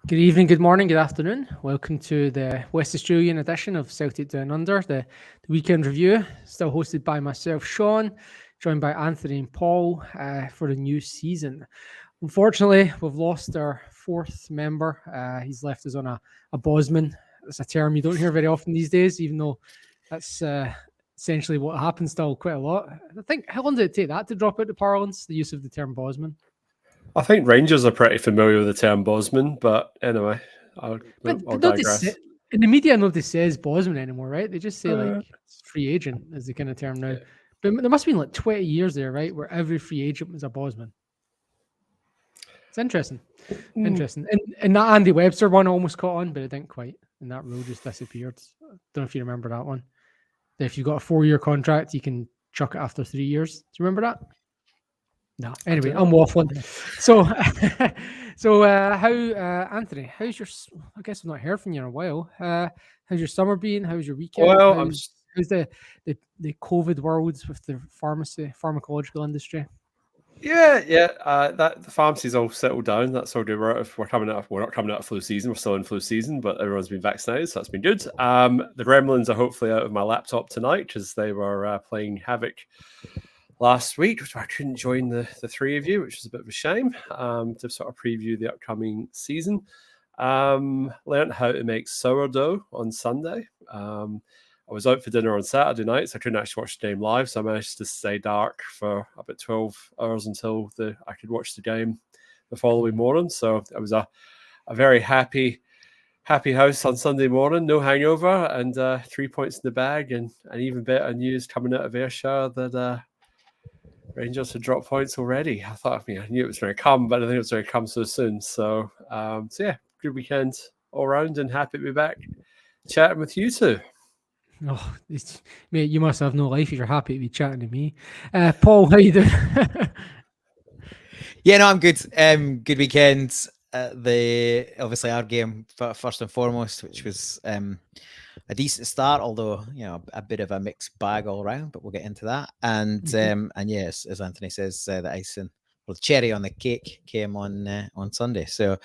Good evening, good morning, good afternoon. Welcome to the West Australian edition of Celtic Down Under, the weekend review. Still hosted by myself, Sean, joined by Anthony and Paul for the new season. Unfortunately, we've lost our fourth member. He's left us on a Bosman. That's a term you don't hear very often these days, even though that's essentially what happens still quite a lot. I think, how long did it take that to drop out the parlance, the use of the term Bosman? I think Rangers are pretty familiar with the term Bosman, but anyway, I'll, But I'll nobody say, digress. in the media, nobody says Bosman anymore, right? They just say Uh, like free agent is the kind of term now. yeah. But there must have been like 20 years there, right? Where every free agent was a Bosman. It's interesting. Mm. Interesting. And that Andy Webster one almost caught on, but it didn't quite. And that rule just disappeared. Don't know if you remember that one. That if you've got a 4-year contract, you can chuck it after 3 years. Do you remember that? No. I Anyway, don't I'm know. waffling. So, how Anthony? How's your? I guess I've not heard from you in a while. How's your summer been? How's your weekend? Well, How's the COVID worlds with the pharmacological industry? yeah. That the pharmacy's all settled down. That's all good. We're coming out. We're not coming out of flu season. We're still in flu season, but everyone's been vaccinated, so that's been good. The Gremlins are hopefully out of my laptop tonight because they were playing Havoc last week, which I couldn't join the three of you, which is a bit of a shame. To sort of preview the upcoming season. Learned how to make sourdough on Sunday. I was out for dinner on Saturday night, so I couldn't actually watch the game live. So I managed to stay dark for about 12 hours until I could watch the game the following morning. So it was a very happy house on Sunday morning, no hangover, and 3 points in the bag, and even better news coming out of Ayrshire that Rangers had dropped points already. I knew it was going to come, but I didn't think it was going to come so soon. So yeah, good weekend all round, and happy to be back chatting with you two. Oh, mate, you must have no life if you're happy to be chatting to me. Paul, how you doing? Yeah, no, I'm good. Good weekend. The obviously our game first and foremost, which was a decent start, although a bit of a mixed bag all around. But we'll get into that. And yes, as Anthony says, the icing or the cherry on the cake came on Sunday. So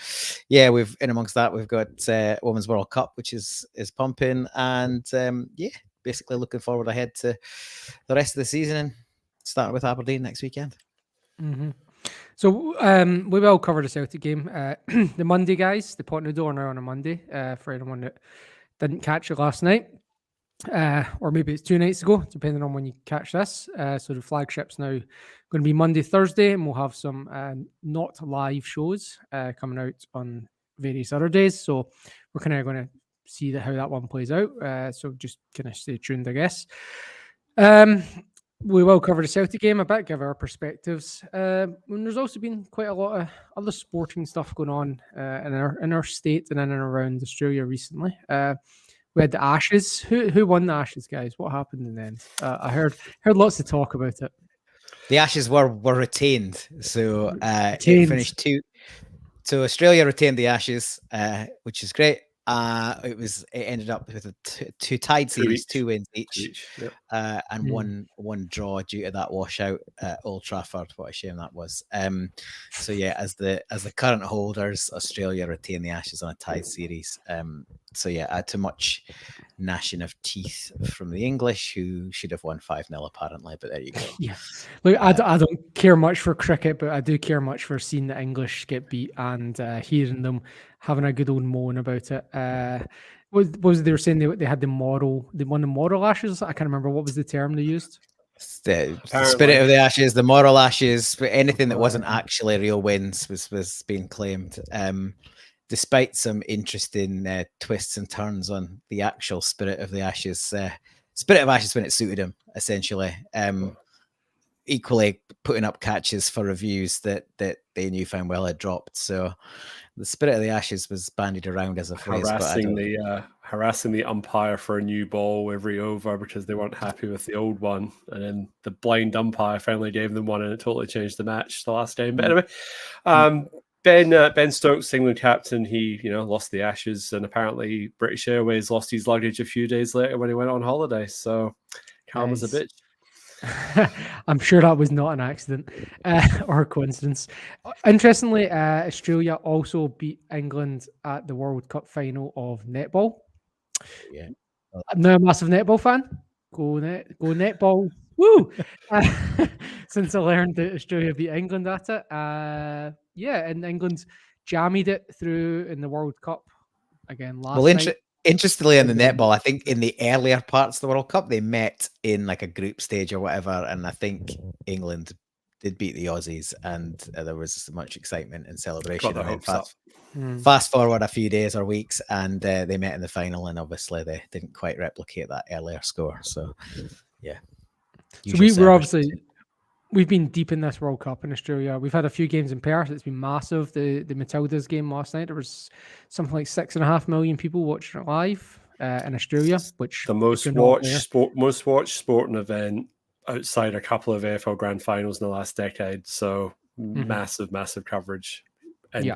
yeah, we've in amongst that we've got Women's World Cup, which is pumping, and yeah, basically looking forward ahead to the rest of the season and starting with Aberdeen next weekend. Mm-hmm. So we will cover the Celtic game. The Monday guys, the pot noodle are now on a Monday for anyone that didn't catch it last night. Or maybe it's 2 nights ago, depending on when you catch this. So the flagship's now going to be Monday, Thursday, and we'll have some not live shows coming out on various other days. So we're kind of going to see how that one plays out. So just kind of stay tuned, I guess. We will cover the Celtic game a bit, give our perspectives. And there's also been quite a lot of other sporting stuff going on in our state and in and around Australia recently. We had the Ashes. Who won the Ashes, guys? What happened in the end? I heard lots of talk about it. The Ashes were retained, so it Retained. finished 2. So Australia retained the Ashes, which is great. It ended up with a two tied series, 2 wins each, Yep. and one draw due to that washout at Old Trafford. What a shame that was. So yeah, as the current holders, Australia retain the Ashes on a tied series. So yeah, too much gnashing of teeth from the English, who should have won 5-0 apparently. But there you go. Yeah, look, I don't care much for cricket, but I do care much for seeing the English get beat and hearing them having a good old moan about it. What was they were saying they had they won the moral ashes? I can't remember what was the term they used. The spirit of the Ashes, the moral ashes, but anything that wasn't actually real wins was being claimed. Despite some interesting twists and turns on the actual spirit of the Ashes. Spirit of Ashes when it suited him, essentially. Equally putting up catches for reviews that they knew fine well had dropped. So the spirit of the Ashes was bandied around as a phrase. Harassing the umpire for a new ball every over because they weren't happy with the old one, and then the blind umpire finally gave them one, and it totally changed the match the last game. But anyway, Ben Stokes, England captain, he lost the Ashes, and apparently British Airways lost his luggage a few days later when he went on holiday. So karma's a bitch. I'm sure that was not an accident or a coincidence. Interestingly, Australia also beat England at the World Cup final of netball. Yeah. I'm now a massive netball fan. Go netball. Woo! Since I learned that Australia beat England at it. Yeah, and England jammied it through in the World Cup again last night. Interestingly, in the netball, I think in the earlier parts of the World Cup, they met in like a group stage or whatever, and I think England did beat the Aussies, and there was much excitement and celebration. Got their And then hopes up. fast forward a few days or weeks, and they met in the final, and obviously they didn't quite replicate that earlier score. So, yeah. So we're obviously we've been deep in this World Cup in Australia. We've had a few games in Perth. It's been massive. The Matildas game last night, there was something like 6.5 million people watching it live in Australia, which the most watched sporting event outside a couple of AFL Grand Finals in the last decade. So massive coverage, and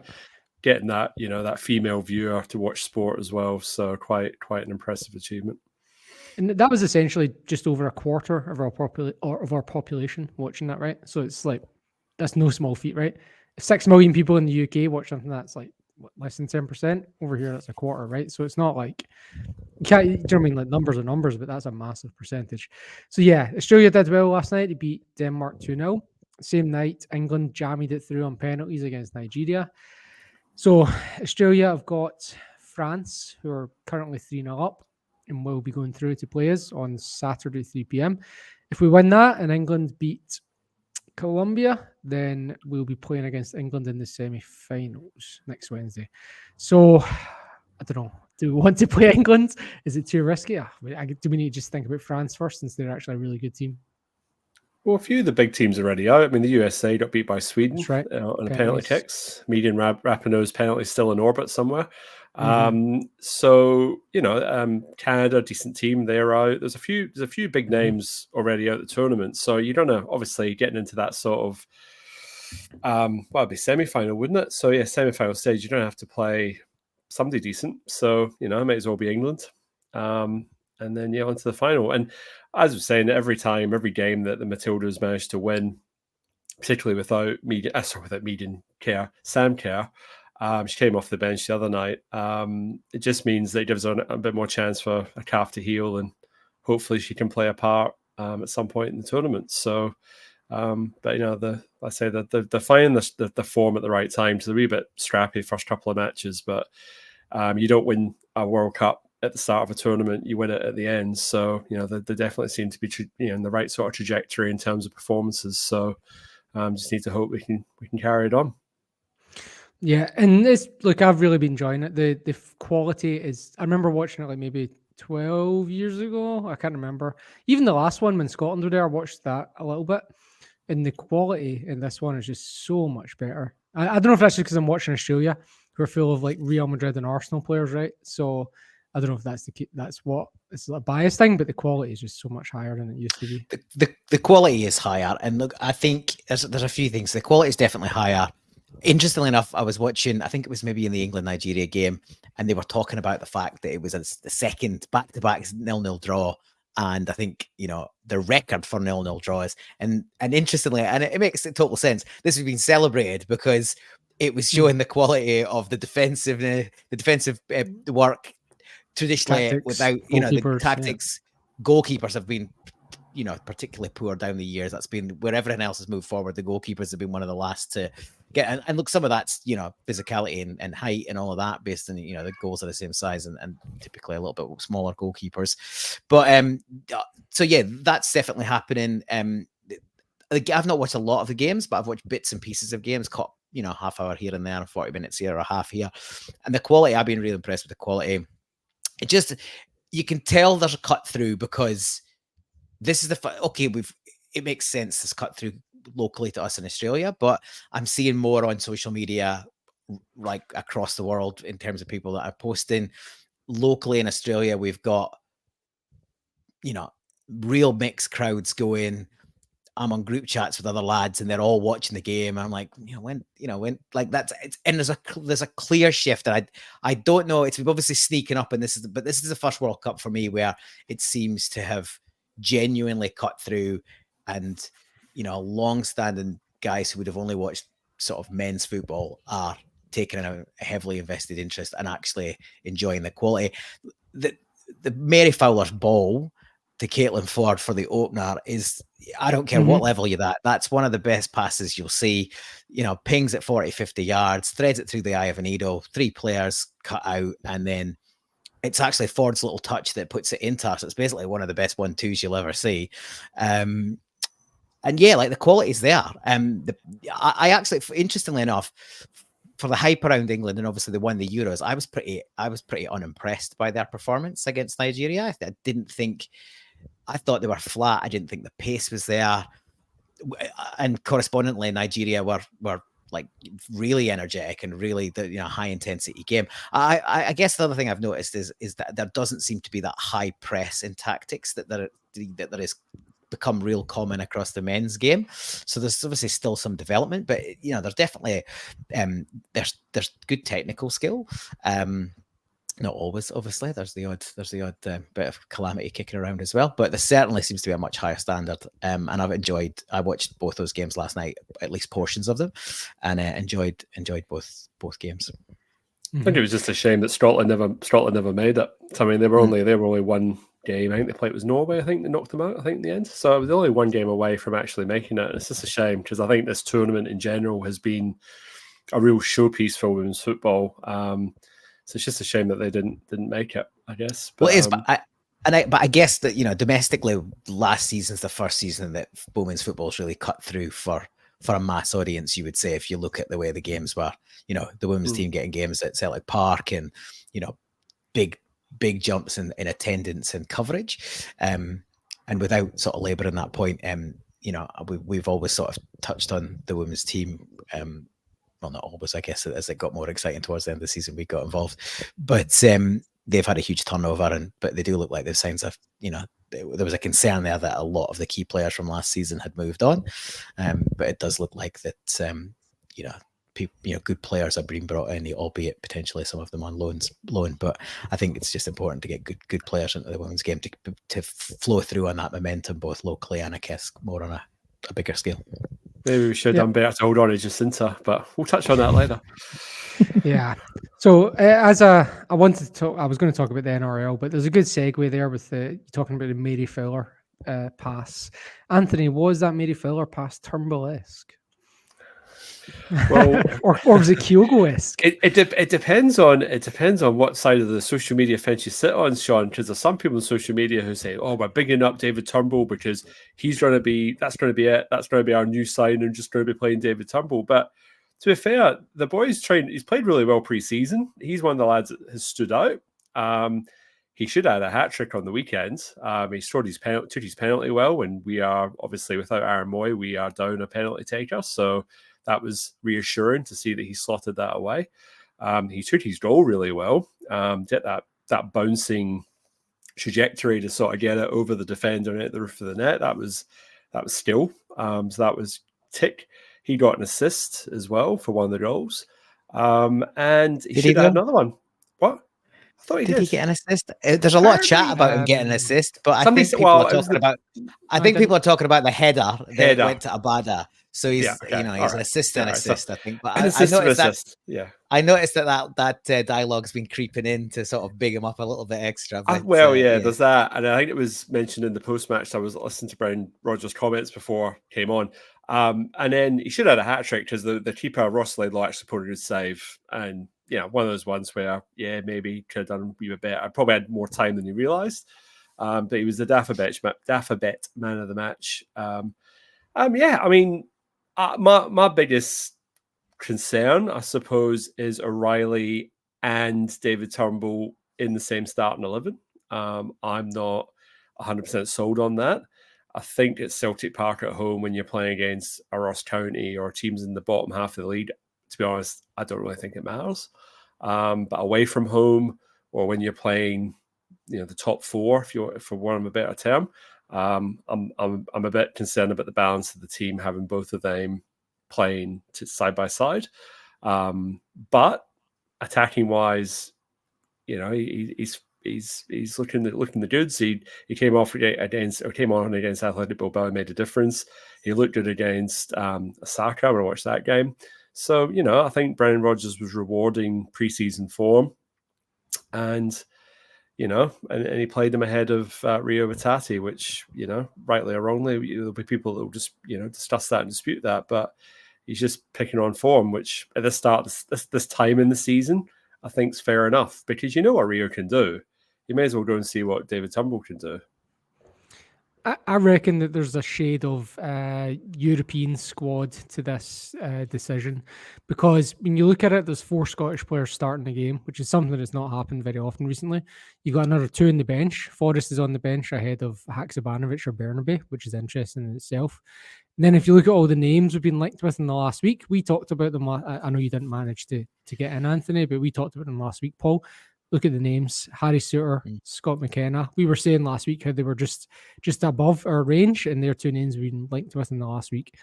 getting that that female viewer to watch sport as well. So quite an impressive achievement. And that was essentially just over a quarter of our population watching that, right? So it's like that's no small feat, right? 6 million people in the UK watch something that's like less than 10%. Over here, that's a quarter, right? So it's not like you know what I mean? Like numbers are numbers, but that's a massive percentage. So yeah, Australia did well last night. They beat Denmark 2-0. Same night, England jammied it through on penalties against Nigeria. So Australia have got France, who are currently 3-0 up, and will be going through to play us on Saturday, 3 p.m. If we win that and England beat Colombia, then we'll be playing against England in the semi-finals next Wednesday. So, I don't know. Do we want to play England? Is it too risky? Do we need to just think about France first, since they're actually a really good team? Well, a few of the big teams are already out. I mean, the USA got beat by Sweden on the penalty kicks. Median Rapinoe's penalty still in orbit somewhere. So Canada, decent team, they're out. There's a few big names already out the tournament. So you don't know. Obviously, getting into that sort of it'd be semi-final, wouldn't it? So yeah, semi-final stage. You don't have to play somebody decent. So it might as well be England. And then onto the final. And as I was saying, every game that the Matildas managed to win, particularly without Sam Kerr, she came off the bench the other night. It just means that it gives her a bit more chance for a calf to heal, and hopefully she can play a part at some point in the tournament. So, but they're finding the form at the right time. So they're a wee bit scrappy first couple of matches, but you don't win a World Cup at the start of a tournament, you win it at the end. So they definitely seem to be in the right sort of trajectory in terms of performances. So just need to hope we can carry it on. Yeah, and I've really been enjoying it. The quality is. I remember watching it like maybe 12 years ago. I can't remember. Even the last one when Scotland were there, I watched that a little bit. And the quality in this one is just so much better. I don't know if that's just because I'm watching Australia, who are full of like Real Madrid and Arsenal players, right? So I don't know if that's what it's a bias thing, but the quality is just so much higher than it used to be. The quality is higher, and look, I think there's a few things. The quality is definitely higher. Interestingly enough, I was watching, I think it was maybe in the England-Nigeria game, and they were talking about the fact that it was the second back-to-back 0-0 draw. And I think, the record for 0-0 draws. And interestingly, and it makes total sense, this has been celebrated because it was showing the quality of the defensive work traditionally Tactics, without, the tactics. Yeah. Goalkeepers have been particularly poor down the years. That's been where everything else has moved forward. The goalkeepers have been one of the last to get, and look, some of that's, physicality and height and all of that based on, the goals are the same size and typically a little bit smaller goalkeepers. But, so yeah, that's definitely happening. I've not watched a lot of the games, but I've watched bits and pieces of games, caught, half hour here and there and 40 minutes here or a half here. And the quality, I've been really impressed with the quality. It just, you can tell there's a cut through because this is it makes sense this cut through locally to us in Australia, but I'm seeing more on social media, like across the world, in terms of people that are posting locally in Australia. We've got, real mixed crowds going. I'm on group chats with other lads and they're all watching the game. And I'm like, when like that's, and there's a clear shift. And I don't know, it's obviously sneaking up, and this is the first World Cup for me where it seems to have genuinely cut through. and long-standing guys who would have only watched sort of men's football are taking a heavily invested interest and actually enjoying the quality. The Mary Fowler's ball to Caitlin Ford for the opener is, I don't care what level you're at, that's one of the best passes you'll see. Pings at 40, 50 yards, threads it through the eye of a needle, 3 players cut out, and then it's actually Ford's little touch that puts it into her. So it's basically one of the best 1-2s you'll ever see. And yeah, like the quality's there. I actually, interestingly enough, for the hype around England, and obviously they won the Euros, I was pretty unimpressed by their performance against Nigeria. I thought they were flat. I didn't think the pace was there, and correspondingly, Nigeria were like really energetic and really the high intensity game. I guess the other thing I've noticed is that there doesn't seem to be that high press in tactics that there is become real common across the men's game. So there's obviously still some development, but there's definitely there's good technical skill. Not always, obviously. There's the odd bit of calamity kicking around as well, but there certainly seems to be a much higher standard. And I watched both those games last night, at least portions of them, and enjoyed both games. I think it was just a shame that Scotland never made it. I mean, they were only one game. I think they played, it was Norway. I think they knocked them out, I think, in the end. So it was only one game away from actually making it. And it's just a shame because I think this tournament in general has been a real showpiece for women's football. So it's just a shame that they didn't make it, I guess. But, well, it is, but I guess that domestically, last season's the first season that women's football's really cut through for a mass audience. You would say, if you look at the way the games were, the women's team getting games at Celtic Park and big jumps in attendance and coverage, and without sort of labouring that point, we've always sort of touched on the women's team. Well, not always, I guess, as it got more exciting towards the end of the season, we got involved. But they've had a huge turnover, but they do look like they've signs of, there was a concern there that a lot of the key players from last season had moved on. But it does look like that, good players are being brought in, albeit potentially some of them on loan. But I think it's just important to get good players into the women's game to flow through on that momentum, both locally and I guess more on a bigger scale. Maybe we should have done better to hold on to Jacinta, but we'll touch on that later. Yeah. So I was going to talk about the NRL, but there's a good segue there with talking about the Mary Fowler pass. Anthony, was that Mary Fowler pass Turnbull-esque? Well, or was it Kyogo-esque? It depends on what side of the social media fence you sit on, Sean. Because there's some people on social media who say, "Oh, we're bigging up David Turnbull because that's going to be it. That's going to be our new sign, and just going to be playing David Turnbull." But to be fair, the boy's he's played really well pre-season. He's one of the lads that has stood out. He should have had a hat-trick on the weekend. He took his penalty well, and we are obviously, without Aaron Moy, we are down a penalty taker. So that was reassuring to see that he slotted that away. He took his goal really well. Did that bouncing trajectory to sort of get it over the defender and at the roof of the net. That was skill. So that was tick. He got an assist as well for one of the goals. And he should have another one. What? I thought did he get an assist? There's a lot of chat about him getting an assist, but I think people are talking about the header that went to Abada. So he's an assist and assist, I think. But I noticed that dialogue's been creeping in to sort of big him up a little bit extra. But, there's that, and I think it was mentioned in the post match. I was listening to Brian Rogers' comments before I came on, and then he should have had a hat trick because the keeper Ross Laidlaw actually put a good save, and one of those ones where maybe could have done a wee bit better. I probably had more time than he realised, but he was the Daffabet man of the match. I mean. My biggest concern, I suppose, is O'Reilly and David Turnbull in the same starting 11. I'm not 100% sold on that. I think at Celtic Park at home, when you're playing against a Ross County or teams in the bottom half of the league, to be honest, I don't really think it matters. But away from home, or when you're playing, the top four, for one of a better term, I'm a bit concerned about the balance of the team, having both of them playing side by side. But attacking wise, he's he's looking the goods. He came on against Athletic Bilbao and made a difference. He looked good against Osaka when I watched that game. So, I think Brendan Rodgers was rewarding preseason form, and and he played him ahead of Rio Vitati, which, rightly or wrongly, there'll be people that will just, discuss that and dispute that, but he's just picking on form, which at the start, this time in the season, I think is fair enough, because you know what Rio can do. You may as well go and see what David Turnbull can do. I reckon that there's a shade of European squad to this decision, because when you look at it, there's 4 Scottish players starting the game, which is something that's not happened very often recently. You got another 2 on the bench. Forrest is on the bench ahead of Haksabanovic or Bernabe, which is interesting in itself. And then if you look at all the names we've been linked with in the last week, we talked about them. I know you didn't manage to get in, Anthony, but we talked about them last week, Paul. Look at the names: Harry Suter, Scott McKenna. We were saying last week how they were just above our range, and their 2 names we've been linked with in the last week.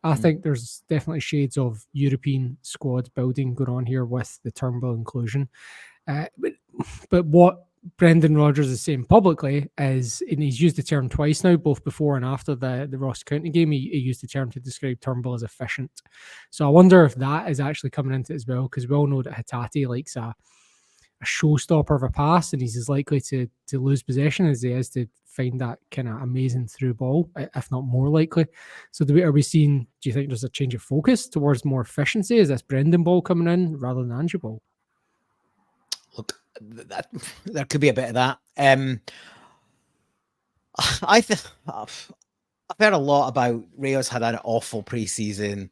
I think there's definitely shades of European squad building going on here with the Turnbull inclusion. But what Brendan Rodgers is saying publicly is, and he's used the term twice now, both before and after the Ross County game, he used the term to describe Turnbull as efficient. So I wonder if that is actually coming into it as well, because we all know that Hatate likes a showstopper of a pass, and he's as likely to lose possession as he is to find that kind of amazing through ball, if not more likely. So do you think there's a change of focus towards more efficiency? Is this Brendan ball coming in rather than Ange ball? Look, there could be a bit of that. I've heard a lot about Rio's had an awful preseason.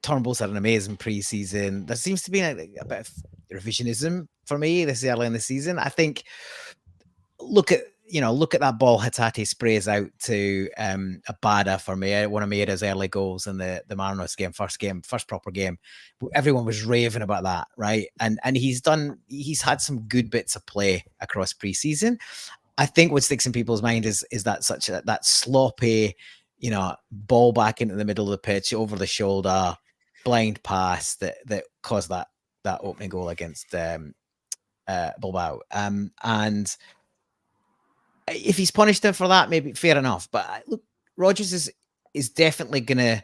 Turnbull's had an amazing preseason. There seems to be a bit of revisionism for me this early in the season. I think look at that ball Hatate sprays out to Abada for me, one of Meira's early goals in the Marinos game, first proper game. Everyone was raving about that, right? And he's had some good bits of play across preseason. I think what sticks in people's mind is that sloppy, ball back into the middle of the pitch, over the shoulder, blind pass that caused that opening goal against Bilbao. And if he's punished him for that, maybe fair enough. But look, Rodgers is definitely gonna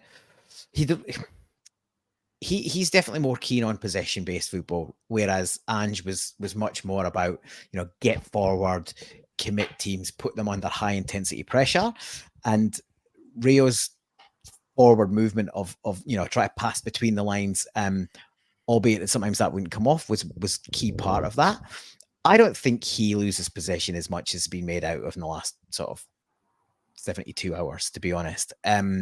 he's definitely more keen on possession-based football, whereas Ange was much more about get forward, commit teams, put them under high intensity pressure, and Rio's forward movement of try to pass between the lines, albeit that sometimes that wouldn't come off, was key part of that. I don't think he loses possession as much as has been made out of in the last sort of 72 hours, to be honest. Yeah,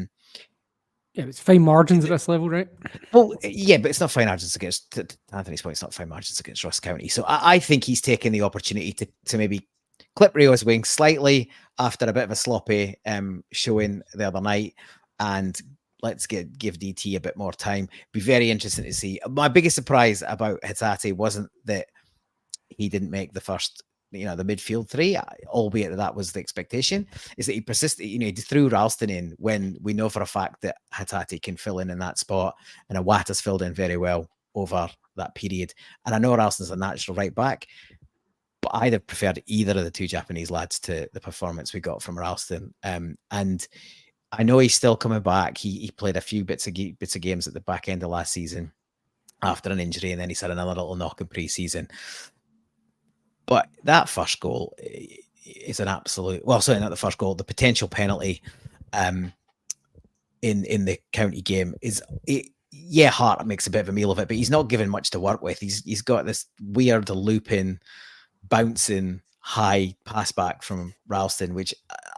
it's fine margins at this level, right? Well, yeah, but it's not fine margins against, to Anthony's point, it's not fine margins against Ross County. So I think he's taken the opportunity to maybe clip Rio's wing slightly after a bit of a sloppy showing the other night, and let's give DT a bit more time. Be very interesting to see. My biggest surprise about Hatate wasn't that he didn't make the first, the midfield 3, albeit that was the expectation, is that he persisted, he threw Ralston in when we know for a fact that Hatate can fill in that spot, and Iwata's filled in very well over that period. And I know Ralston's a natural right back, but I'd have preferred either of the 2 Japanese lads to the performance we got from Ralston. And I know he's still coming back. He played a few bits of games at the back end of last season after an injury, and then he's had another little knock in pre-season. But that first goal is an absolute, well, sorry, not the first goal, the potential penalty in the county game is, Hart makes a bit of a meal of it, but he's not given much to work with. He's got this weird looping, bouncing high pass back from Ralston, which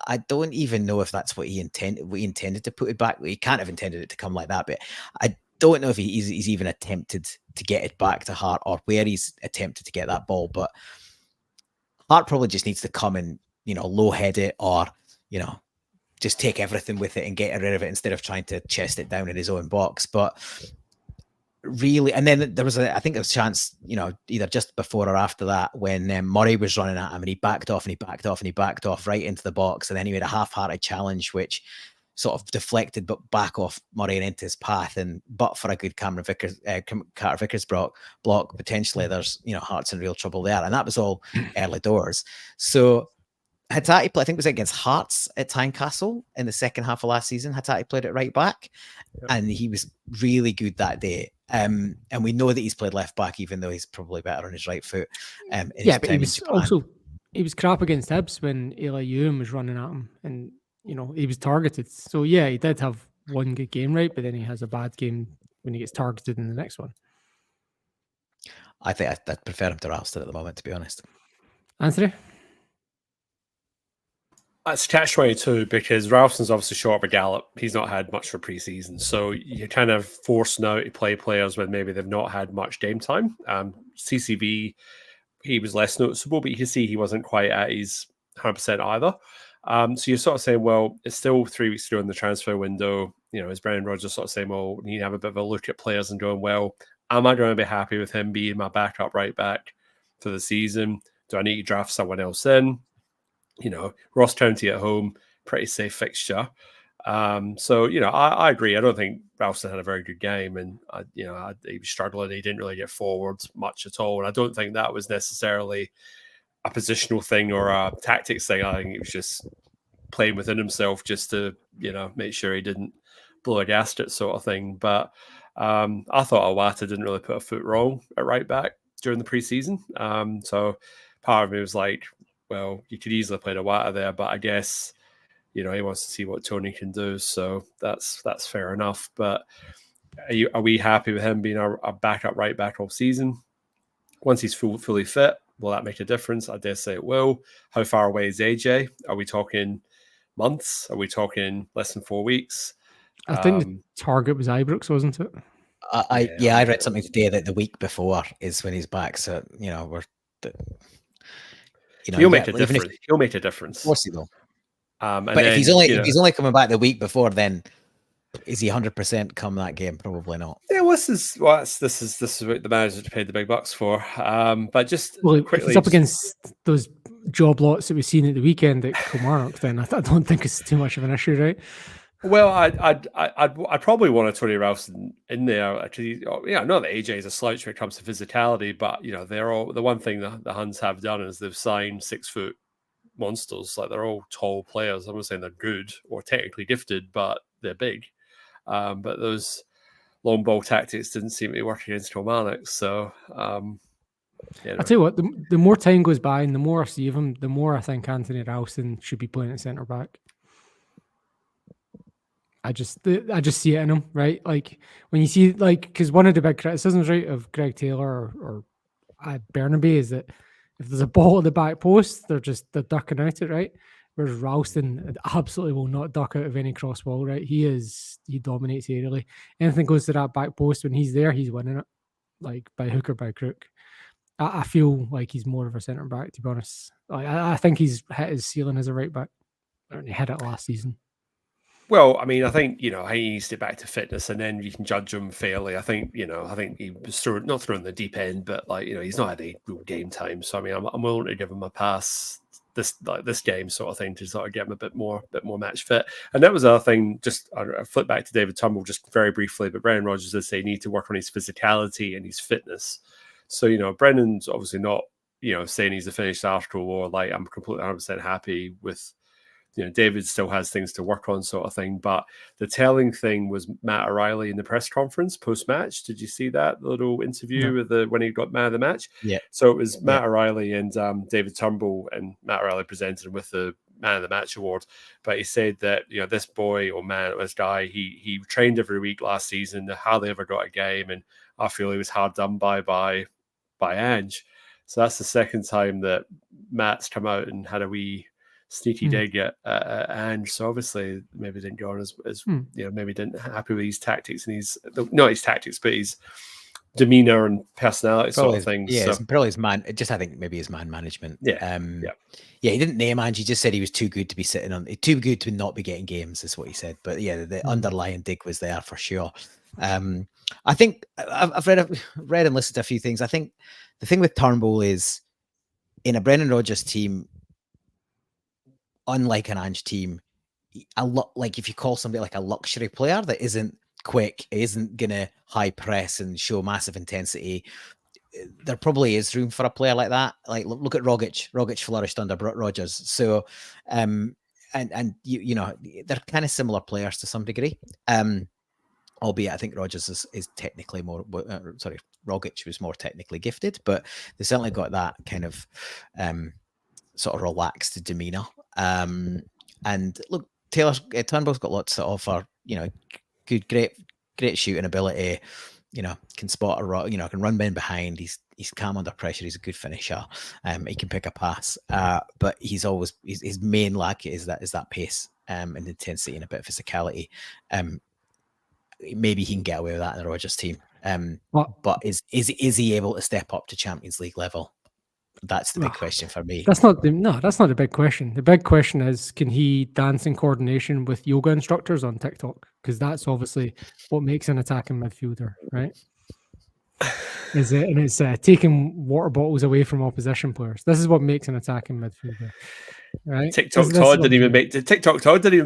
I don't even know if that's what he intended to put it back. He can't have intended it to come like that, but I don't know if he's even attempted to get it back to Hart, or where he's attempted to get that ball. But Hart probably just needs to come and, low head it, or, just take everything with it and get rid of it instead of trying to chest it down in his own box. But really, and then there was I think there was a chance, either just before or after that, when Murray was running at him and he backed off right into the box, and then he made a half-hearted challenge, which sort of deflected, but back off Murray and into his path. And but for a good Carter Vickers block, potentially there's Hearts in real trouble there. And that was all early doors. So Hatate, I think, was against Hearts at Tynecastle in the second half of last season. Hatate played it right back, and he was really good that day. And we know that he's played left back, even though he's probably better on his right foot. But he was crap against Hibs when Eli Ewing was running at him, and he was targeted. So yeah, he did have one good game, right? But then he has a bad game when he gets targeted in the next one. I think I'd prefer him to Ralston at the moment, to be honest. Anthony? It's catch-22 because Ralston's obviously short of a gallop. He's not had much for pre-season. So you're kind of forced now to play players when maybe they've not had much game time. CCV, he was less noticeable, but you can see he wasn't quite at his 100% either. So you're sort of saying, well, it's still 3 weeks to go in the transfer window. Is Brendan Rodgers sort of saying, well, we need to have a bit of a look at players and going, well, am I going to be happy with him being my backup right back for the season? Do I need to draft someone else in? Ross County at home, pretty safe fixture. So I agree. I don't think Ralston had a very good game, and he was struggling. He didn't really get forward much at all, and I don't think that was necessarily a positional thing or a tactics thing. I think he was just playing within himself just to make sure he didn't blow a gasket sort of thing. But I thought Iwata didn't really put a foot wrong at right back during the preseason. So part of me was like, well, you could easily play Iwata there, but I guess he wants to see what Tony can do, so that's fair enough. But are we happy with him being our backup right back all season? Once he's fully fit, will that make a difference? I dare say it will. How far away is AJ? Are we talking months? Are we talking less than 4 weeks? I think the target was Ibrox, wasn't it? I read something today that the week before is when he's back. So he'll make a difference. He'll make a difference. Of course he will. But if he's only coming back the week before, then is he 100% come that game? Probably not. Yeah, this is what the manager paid the big bucks for. But just quickly, if it's up against those job lots that we've seen at the weekend at Kilmarnock, then I don't think it's too much of an issue, right? Well, I'd probably want a Tony Ralston in there. Actually, I know that AJ is a slouch when it comes to physicality, but they're all the one thing the Huns have done is they've signed 6-foot monsters. Like they're all tall players. I'm not saying they're good or technically gifted, but they're big. But those long ball tactics didn't seem to be working against Kilmarnock. So I'll tell you what, the more time goes by and the more I see of him, the more I think Anthony Ralston should be playing at centre back. I just see it in him, right? Like when you see, because one of the big criticisms, right, of Greg Taylor or Burnaby is that if there's a ball at the back post, they're ducking out it, right? Whereas Ralston absolutely will not duck out of any cross ball, right? He dominates aerially. Anything goes to that back post when he's there, he's winning it, like by hook or by crook. I feel like he's more of a centre back, to be honest. I think he's hit his ceiling as a right back. He hit it last season. Well, I mean, I think he needs to get back to fitness, and then you can judge him fairly. I think he was not thrown the deep end, but he's not had a real game time. So I mean, I'm willing to give him a pass this game sort of thing to sort of get him a bit more match fit. And that was the other thing. Just I flip back to David Turnbull just very briefly, but Brendan Rodgers did say he needs to work on his physicality and his fitness. So Brendan's obviously not saying he's a finished article or like I'm completely 100% happy with. David still has things to work on sort of thing. But the telling thing was Matt O'Reilly in the press conference post-match. Did you see that little interview with when he got man of the match? Yeah. So it was Matt O'Reilly and David Turnbull, and Matt O'Reilly presented him with the man of the match award. But he said that, this boy or man, this guy, he trained every week last season, hardly ever got a game. And I feel he was hard done by Ange. So that's the second time that Matt's come out and had a wee sneaky dig at Ange. So obviously maybe didn't go on as maybe didn't happy with his tactics and not his tactics, but his demeanor and personality sort of thing. Yeah, so. Probably his man. I think maybe his man management. Yeah. He didn't name Ange. He just said he was too good to be sitting on. Too good to not be getting games is what he said. But yeah, the underlying dig was there for sure. I think I've read and listened to a few things. I think the thing with Turnbull is in a Brendan Rodgers team, unlike an Ange team, a lot, like if you call somebody like a luxury player that isn't quick, isn't gonna high press and show massive intensity, there probably is room for a player like that. Like look at Rogic. Rogic flourished under Rodgers. So, and you know, they're kind of similar players to some degree. Albeit I think Rodgers is technically more. Sorry, Rogic was more technically gifted, but they certainly got that kind of sort of relaxed demeanor. And look, Turnbull's got lots to offer. You know, great shooting ability. You know, can spot a rock. You know, can run men behind. He's calm under pressure. He's a good finisher. He can pick a pass. But he's always his main lack is that pace and intensity and a bit of physicality. Maybe he can get away with that in the Rodgers team. But is he able to step up to Champions League level? That's the big question for me. That's not the big question. The big question is, can he dance in coordination with yoga instructors on TikTok? Because that's obviously what makes an attacking midfielder, right? It's taking water bottles away from opposition players. This is what makes an attacking midfielder, right? TikTok Todd didn't even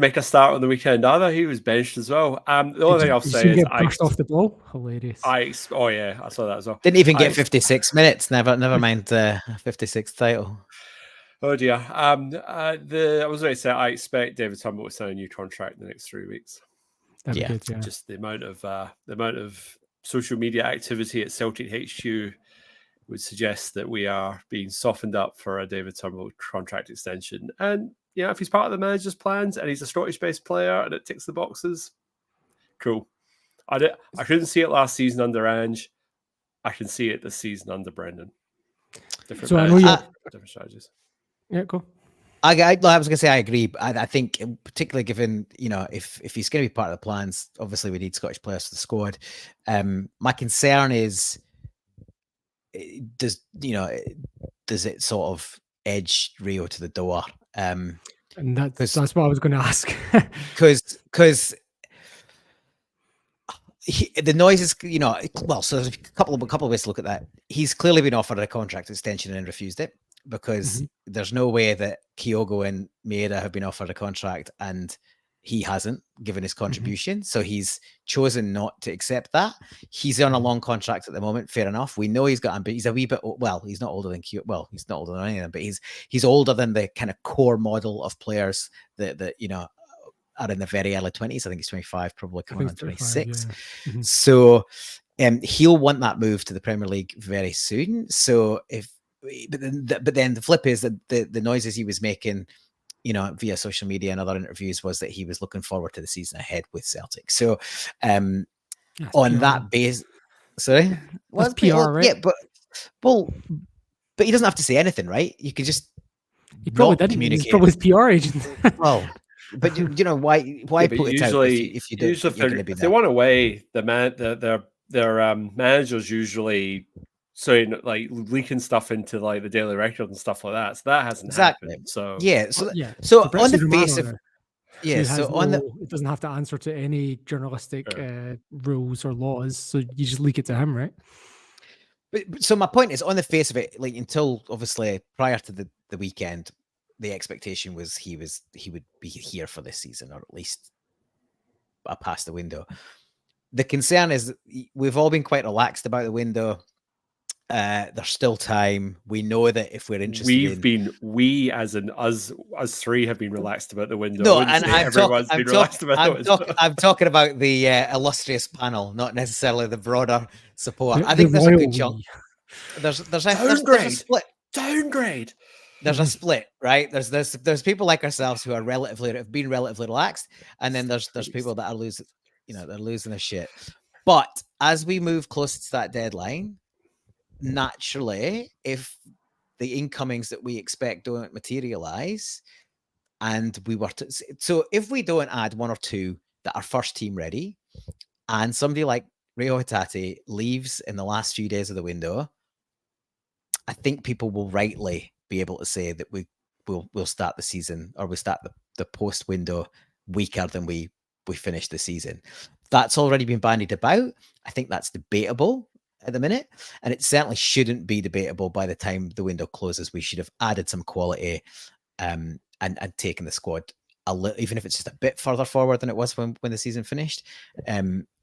make a start on the weekend either. He was benched as well. The only thing I'll say is pushed off the ball. Hilarious. I saw that as well. Didn't even get 56 minutes. Never mind 56 title. Oh dear. I was going to say I expect David Turnbull to sign a new contract in the next 3 weeks. Good, Just the amount of social media activity at Celtic HQ would suggest that we are being softened up for a David Turnbull contract extension. And if he's part of the manager's plans and he's a Scottish-based player and it ticks the boxes, cool. I couldn't see it last season under Ange. I can see it this season under Brendan. Different strategies. Yeah, cool. I was going to say I agree. I think, particularly given if he's going to be part of the plans, obviously we need Scottish players for the squad. My concern is, does it sort of edge Rio to the door? And that's what I was going to ask. Because the noises, so there's a couple of ways to look at that. He's clearly been offered a contract extension and refused it, because there's no way that Kyogo and Maeda have been offered a contract and he hasn't, given his contribution. So he's chosen not to accept that. He's on a long contract at the moment. Fair enough. We know he's got, he's a wee bit, he's not older than Kyogo. He's not older than any of them, but he's older than the kind of core model of players that are in the very early 20s. I think he's 25, probably coming on 26. Yeah. So he'll want that move to the Premier League very soon. So but then the flip is that the noises he was making, via social media and other interviews, was that he was looking forward to the season ahead with Celtic. So on PR. That base, sorry, that's PR, right? Yeah, but he doesn't have to say anything, right? You could just communicate. He's probably his PR agent. Well, but why put it out if you don't? If they want to weigh their managers usually. So like leaking stuff into like the Daily Record and stuff like that. So that hasn't happened. So So on the face of it doesn't have to answer to any journalistic rules or laws. So you just leak it to him, right? But so my point is, on the face of it, like until obviously prior to the weekend, the expectation was he would be here for this season, or at least past the window. The concern is that we've all been quite relaxed about the window. There's still time. We know that if we're interested, we as us three have been relaxed about the window. No, and I'm talking about the illustrious panel, not necessarily the broader support. I think there's a good chunk. There's a split. Downgrade. There's a split, right? There's people like ourselves who have been relatively relaxed, and then there's people that are losing, they're losing their shit. But as we move closer to that deadline, naturally, if the incomings that we expect don't materialize, and so if we don't add one or two that are first team ready, and somebody like Rio Hatate leaves in the last few days of the window, I think people will rightly be able to say that we'll start the season, or we start the post window weaker than we finished the season. That's already been bandied about. I think that's debatable at the minute, and it certainly shouldn't be debatable by the time the window closes. We should have added some quality and taken the squad even if it's just a bit further forward than it was when the season finished.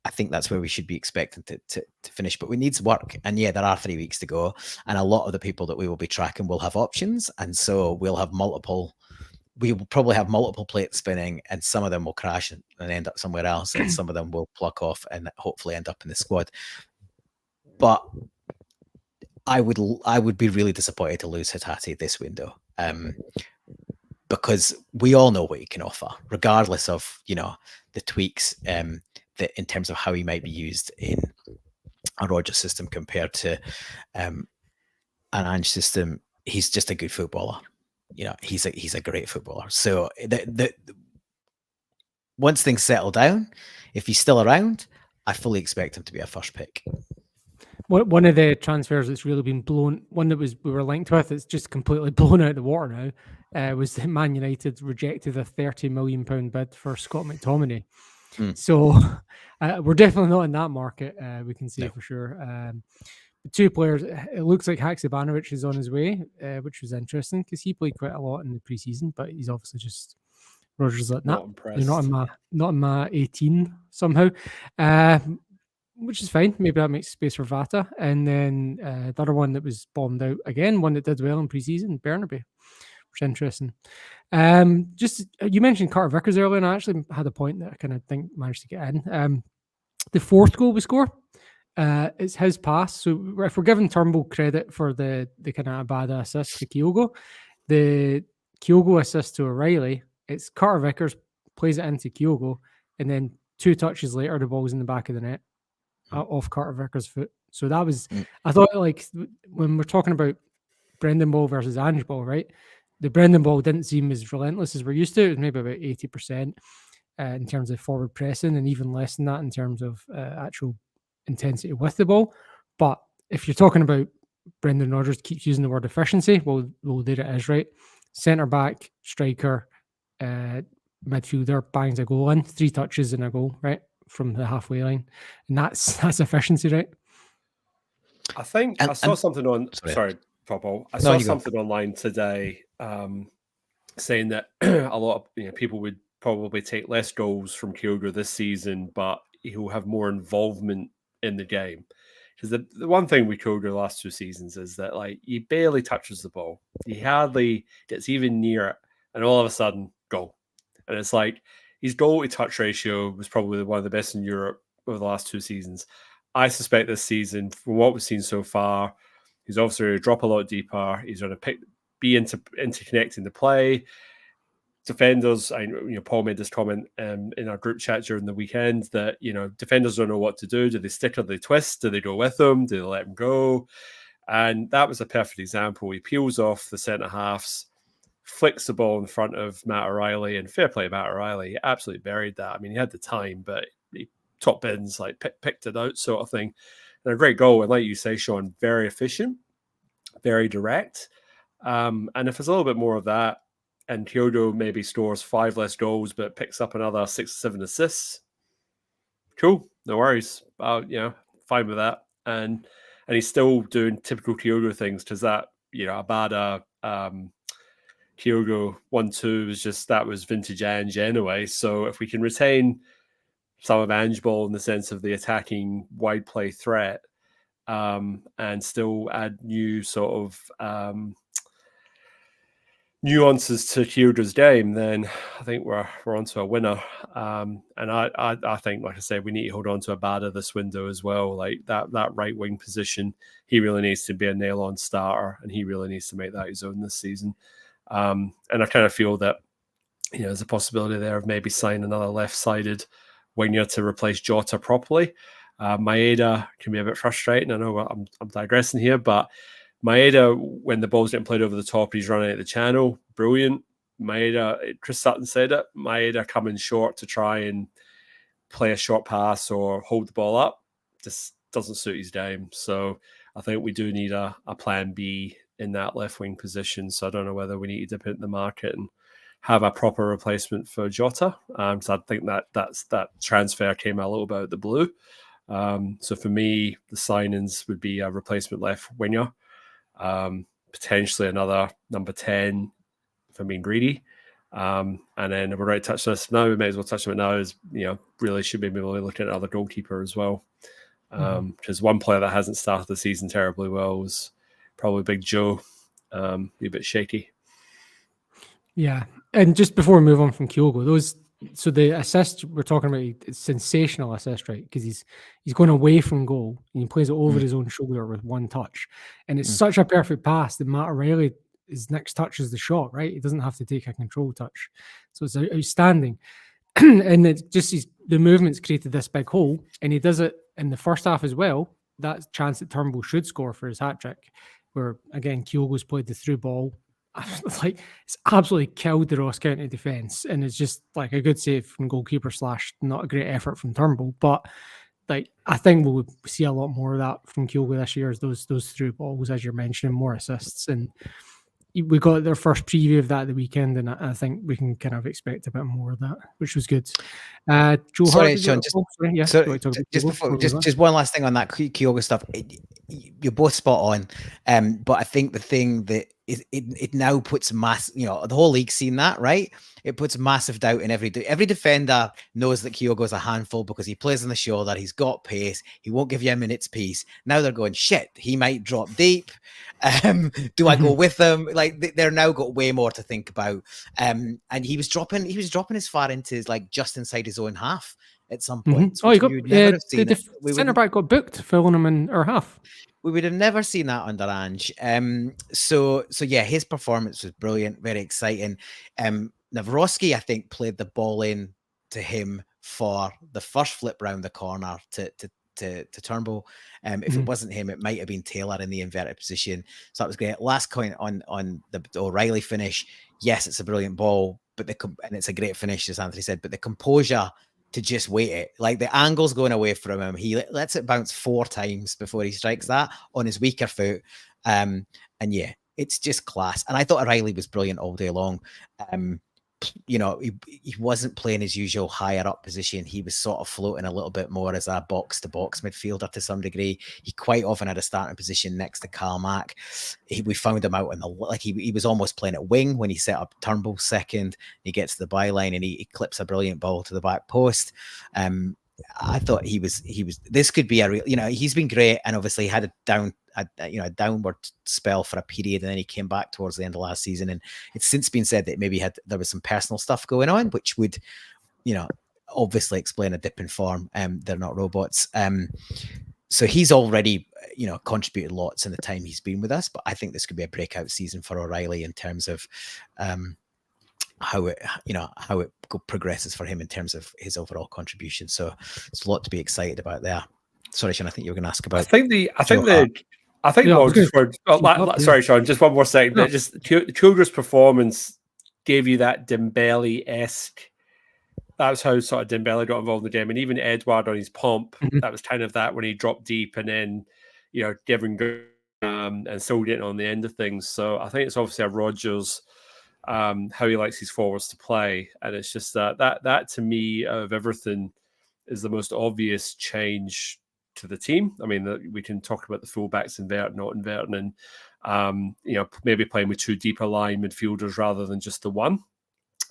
I think that's where we should be expecting to finish. But we need work, and yeah, there are 3 weeks to go, and a lot of the people that we will be tracking will have options, and so we'll have multiple. We will probably have multiple plates spinning, and some of them will crash and end up somewhere else, and some of them will pluck off and hopefully end up in the squad. But I would be really disappointed to lose Hatate this window, because we all know what he can offer, regardless of the tweaks that in terms of how he might be used in a Rodgers system compared to an Ange system. He's just a good footballer. He's a great footballer. So once things settle down, if he's still around, I fully expect him to be a first pick. One of the transfers that's really been blown, one that we were linked with, it's just completely blown out of the water now, was that Man United rejected a £30 million bid for Scott McTominay. So we're definitely not in that market, we can say for sure. Two players, it looks like Haksabanovic is on his way, which was interesting because he played quite a lot in the preseason, but he's obviously just Rodgers like, nah, you're not in my 18 somehow. Which is fine. Maybe that makes space for Vata. And then the other one that was bombed out again, one that did well in pre-season, Bernabe, which is interesting. Just you mentioned Carter Vickers earlier, and I actually had a point that I kind of think managed to get in. The fourth goal we score, it's his pass. So if we're giving Turnbull credit for the kind of Abada assist to Kyogo, the Kyogo assist to O'Reilly, it's Carter Vickers plays it into Kyogo, and then 2 touches later, the ball's in the back of the net. Off Carter Vickers' foot. So that was, I thought, like, when we're talking about Brendan Ball versus Ange Ball, right? The Brendan Ball didn't seem as relentless as we're used to. It was maybe about 80% in terms of forward pressing, and even less than that in terms of actual intensity with the ball. But if you're talking about Brendan Rodgers keeps using the word efficiency, well, there it is, right? Centre back, striker, midfielder bangs a goal in, 3 touches and a goal, right? From the halfway line, and that's efficiency, right? I think I saw something on. Sorry, Popo. I saw something online today saying that a lot of people would probably take less goals from Kyogo this season, but he'll have more involvement in the game. Because the one thing with Kyogo the last 2 seasons is that he barely touches the ball, he hardly gets even near it, and all of a sudden goal, and it's like. His goal to touch ratio was probably one of the best in Europe over the last 2 seasons. I suspect this season, from what we've seen so far, he's obviously going to drop a lot deeper. He's going to be interconnecting the play. Defenders, Paul made this comment in our group chat during the weekend that defenders don't know what to do. Do they stick or do they twist? Do they go with him? Do they let him go? And that was a perfect example. He peels off the centre halves, flicks the ball in front of Matt O'Reilly, and fair play Matt O'Reilly. He absolutely buried that. I mean, he had the time, but he top bins, picked it out sort of thing. And a great goal. And like you say, Sean, very efficient, very direct. And if there's a little bit more of that, and Kyogo maybe scores 5 less goals, but picks up another 6 or 7 assists, cool, no worries. Fine with that. And he's still doing typical Kyogo things, because that, Abada, Kyogo 1-2 that was vintage Ange anyway. So if we can retain some of Ange ball in the sense of the attacking wide play threat, and still add new sort of nuances to Kyogo's game, then I think we're onto a winner. And I think, like I said, we need to hold on to Abada this window as well. Like that right wing position, he really needs to be a nail-on starter, and he really needs to make that his own this season. And I kind of feel that there's a possibility there of maybe signing another left-sided winger to replace Jota properly. Maeda can be a bit frustrating. I know I'm digressing here, but Maeda, when the ball's getting played over the top, he's running at the channel. Brilliant. Maeda, Chris Sutton said it. Maeda coming short to try and play a short pass or hold the ball up just doesn't suit his game. So I think we do need a plan B in that left wing position. So I don't know whether we need to dip into the market and have a proper replacement for Jota. So I think that transfer came a little bit out of the blue. So for me, the signings would be a replacement left winger, potentially another number 10 if I'm being greedy, And then we're already touched on this now. We may as well touch on it now. Is really should be maybe looking at another goalkeeper as well. Because one player that hasn't started the season terribly well was probably Big Joe. A bit shaky. Yeah, and just before we move on from Kyogo, the assist we're talking about, it's sensational assist, right? Because he's going away from goal and he plays it over his own shoulder with one touch, and it's such a perfect pass that Matt O'Reilly, his next touch is the shot, right? He doesn't have to take a control touch, so it's outstanding. And it's just the movement's created this big hole, and he does it in the first half as well. That chance that Turnbull should score for his hat trick, where again Kyogo's played the through ball. Like, it's absolutely killed the Ross County defence, and it's just like a good save from goalkeeper / not a great effort from Turnbull. But like, I think we'll see a lot more of that from Kyogo this year, as those through balls, as you're mentioning, more assists. And we got their first preview of that at the weekend, and I think we can kind of expect a bit more of that, which was good. Joe, sorry, Sean, just one last thing on that Kyogo stuff. You're both spot on, but I think the thing that it now puts the whole league's seen that, right? It puts massive doubt in every defender knows that Kyogo's a handful because he plays on the shoulder, he's got pace, he won't give you a minute's peace. Now they're going, shit, he might drop deep. Do I go with them? Like, they're now got way more to think about. And he was dropping as far into just inside his own half at some point. Oh, he got the centre back got booked, filling him in our half. We would have never seen that under Ange. So yeah, his performance was brilliant, very exciting. Nawrocki, I think, played the ball in to him for the first flip round the corner to Turnbull. If it wasn't him, it might have been Taylor in the inverted position. So that was great. Last point on the O'Reilly finish. Yes, it's a brilliant ball, and it's a great finish, as Anthony said, but the composure to just wait it. Like, the angle's going away from him. He lets it bounce 4 times before he strikes that on his weaker foot. And yeah, it's just class. And I thought O'Reilly was brilliant all day long. He wasn't playing his usual higher up position. He was sort of floating a little bit more as a box to box midfielder to some degree. He quite often had a starting position next to Karl Mack. We found him out in he was almost playing at wing when he set up Turnbull second. He gets to the byline and he clips a brilliant ball to the back post. I thought he was. This could be a real. He's been great, and obviously had a downward spell for a period, and then he came back towards the end of last season. And it's since been said that maybe there was some personal stuff going on, which would, obviously explain a dip in form. They're not robots. So he's already, contributed lots in the time he's been with us. But I think this could be a breakout season for O'Reilly in terms of how it progresses for him in terms of his overall contribution. So it's a lot to be excited about there. Sorry, Sean, I think you were going to ask about. Sorry, Sean, just one more second. No. Just Kyogo's performance gave you that Dembele-esque. That was how sort of Dembele got involved in the game, and even Edouard on his pomp. That was kind of that when he dropped deep and then giving and still getting on the end of things. So I think it's obviously a Rodgers. How he likes his forwards to play, and it's just that to me of everything is the most obvious change to the team. I mean, we can talk about the fullbacks inverting, not inverting, and maybe playing with 2 deeper line midfielders rather than just the one.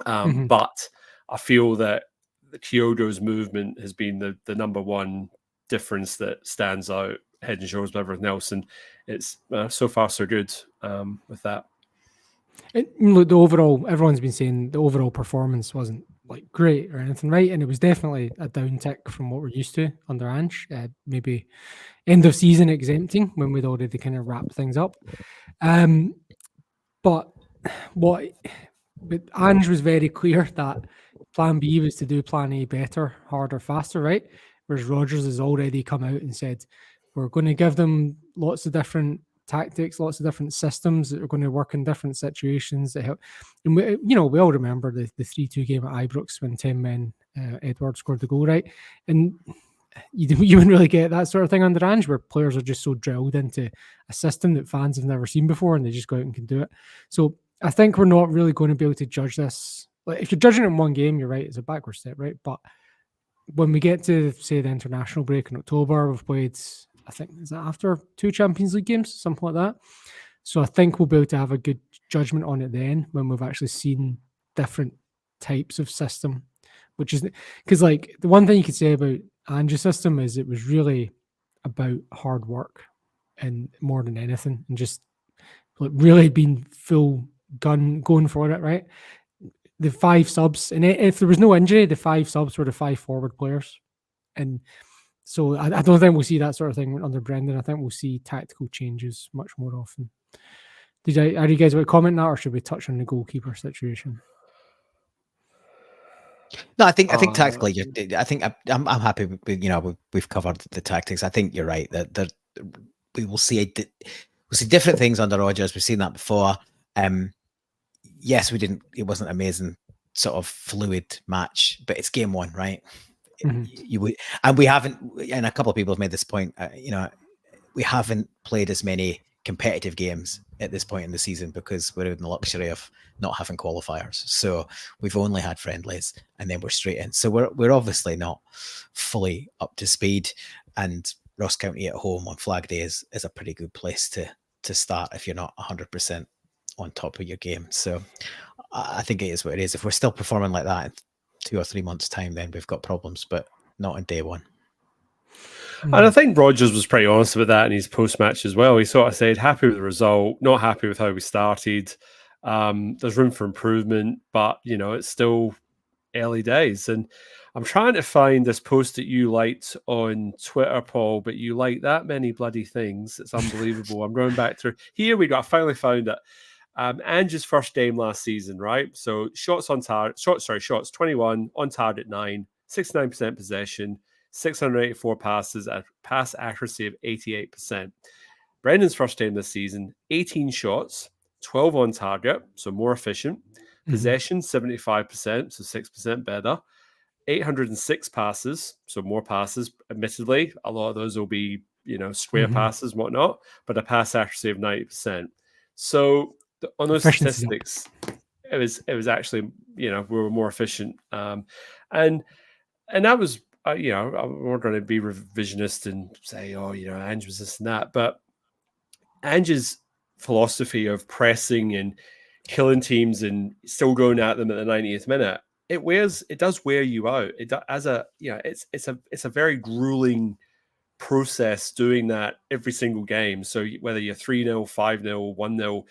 But I feel that the Kyogo's movement has been the number one difference that stands out head and shoulders with everything else, and it's so far so good with that. Look, the overall, everyone's been saying the overall performance wasn't great or anything, right? And it was definitely a downtick from what we're used to under Ange. Maybe end of season exempting when we'd already kind of wrapped things up. But Ange was very clear that Plan B was to do Plan A better, harder, faster, right? Whereas Rodgers has already come out and said we're going to give them lots of different tactics, lots of different systems that are going to work in different situations that help. And we all remember the 3-2 game at Ibrox when 10 men, Edouard scored the goal, right? And you wouldn't really get that sort of thing under Ange, where players are just so drilled into a system that fans have never seen before, and they just go out and can do it. So I think we're not really going to be able to judge this. If you're judging it in one game, you're right, it's a backward step, right? But when we get to, say, the international break in October, we've played, I think, is that after 2 Champions League games, something like that. So I think we'll be able to have a good judgment on it then, when we've actually seen different types of system, which is because like the one thing you could say about Ange's system is it was really about hard work and more than anything, and just like really being full gun going for it, right? The 5 subs, and if there was no injury, the 5 subs were the 5 forward players, and so I don't think we'll see that sort of thing under Brendan. I think we'll see tactical changes much more often. Are you guys want to comment on that, or should we touch on the goalkeeper situation? No, I think tactically, I think I'm happy with, we've covered the tactics. I think you're right that we will see different things under Rodgers. We've seen that before. Yes, it wasn't an amazing sort of fluid match, but it's game 1, right? We haven't, and a couple of people have made this point. We haven't played as many competitive games at this point in the season because we're in the luxury of not having qualifiers. So we've only had friendlies, and then we're straight in. So we're obviously not fully up to speed. And Ross County at home on Flag Day is a pretty good place to start if you're not 100% on top of your game. So I think it is what it is. If we're still performing like that in 2 or 3 months' time, then we've got problems, but not on day 1. And I think Rodgers was pretty honest with that in his post-match as well. He sort of said, happy with the result, not happy with how we started. There's room for improvement, but, it's still early days. And I'm trying to find this post that you liked on Twitter, Paul, but you like that many bloody things. It's unbelievable. I'm going back through. Here we go. I finally found it. Ange's first game last season, right? So shots 21, on target 9, 69% possession, 684 passes, at pass accuracy of 88%. Brendan's first game this season, 18 shots, 12 on target, so more efficient. Possession, 75%, so 6% better. 806 passes, so more passes. Admittedly, a lot of those will be, square passes and whatnot, but a pass accuracy of 90%. So on those statistics, it was actually, we were more efficient. And that was, we're going to be revisionist and say, Ange was this and that. But Ange's philosophy of pressing and killing teams and still going at them at the 90th minute, it does wear you out. It's a very grueling process doing that every single game. So whether you're 3-0, 5-0, 1-0,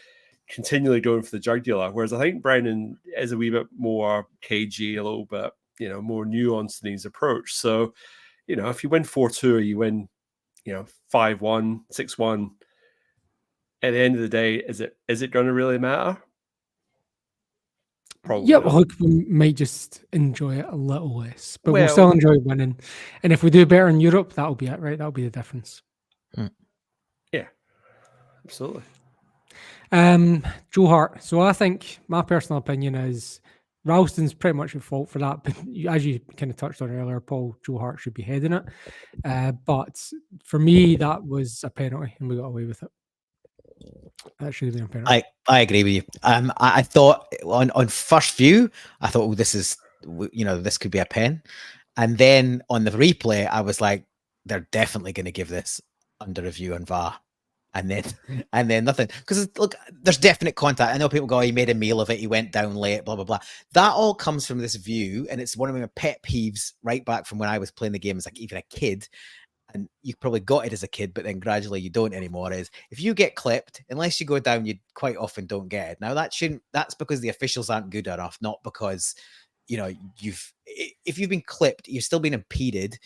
continually going for the jugular. Whereas I think Brendan is a wee bit more cagey, a little bit, more nuanced in his approach. So, if you win 4-2 or you win, 5-1, 6-1, at the end of the day, is it going to really matter? Probably. Yeah, well, we might just enjoy it a little less, but we'll still enjoy winning. And if we do better in Europe, that'll be it, right? That'll be the difference. Yeah, absolutely. Joe Hart. So I think my personal opinion is Ralston's pretty much at fault for that. But as you kind of touched on earlier, Paul, Joe Hart should be heading it. But for me, that was a penalty, and we got away with it. That should have been a penalty. I agree with you. I thought on first view, I thought, this is, this could be a pen. And then on the replay, I was like, they're definitely going to give this under review on VAR. And then nothing. Because look, there's definite contact. I know people go, he made a meal of it, he went down late, blah, blah, blah. That all comes from this view, and it's one of my pet peeves right back from when I was playing the game as like even a kid. And you probably got it as a kid, but then gradually you don't anymore, is if you get clipped, unless you go down, you quite often don't get it. Now that's because the officials aren't good enough, not because, if you've been clipped, you're still being impeded.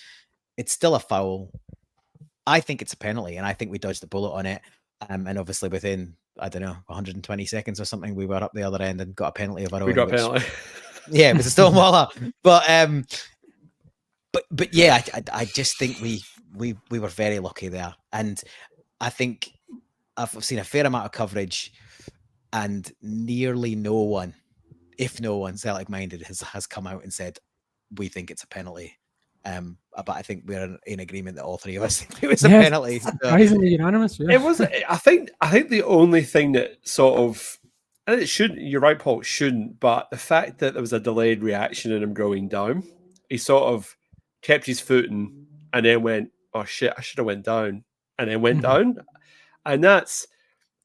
It's still a foul. I think it's a penalty, and I think we dodged the bullet on it. And obviously within, I don't know, 120 seconds or something, we were up the other end and got a penalty of our own. We got a penalty. Yeah, it was a Stonewall. But yeah, I just think we were very lucky there. And I think I've seen a fair amount of coverage, and nearly no one, if no one, Celtic minded, has come out and said, we think it's a penalty. But I think we're in agreement that all three of us think it was a penalty. Surprisingly unanimous. Yeah. It was. I think the only thing that sort of, and it shouldn't. You're right, Paul. It shouldn't. But the fact that there was a delayed reaction in him going down, he sort of kept his footing and then went, "Oh shit, I should have went down," and then went down, and that's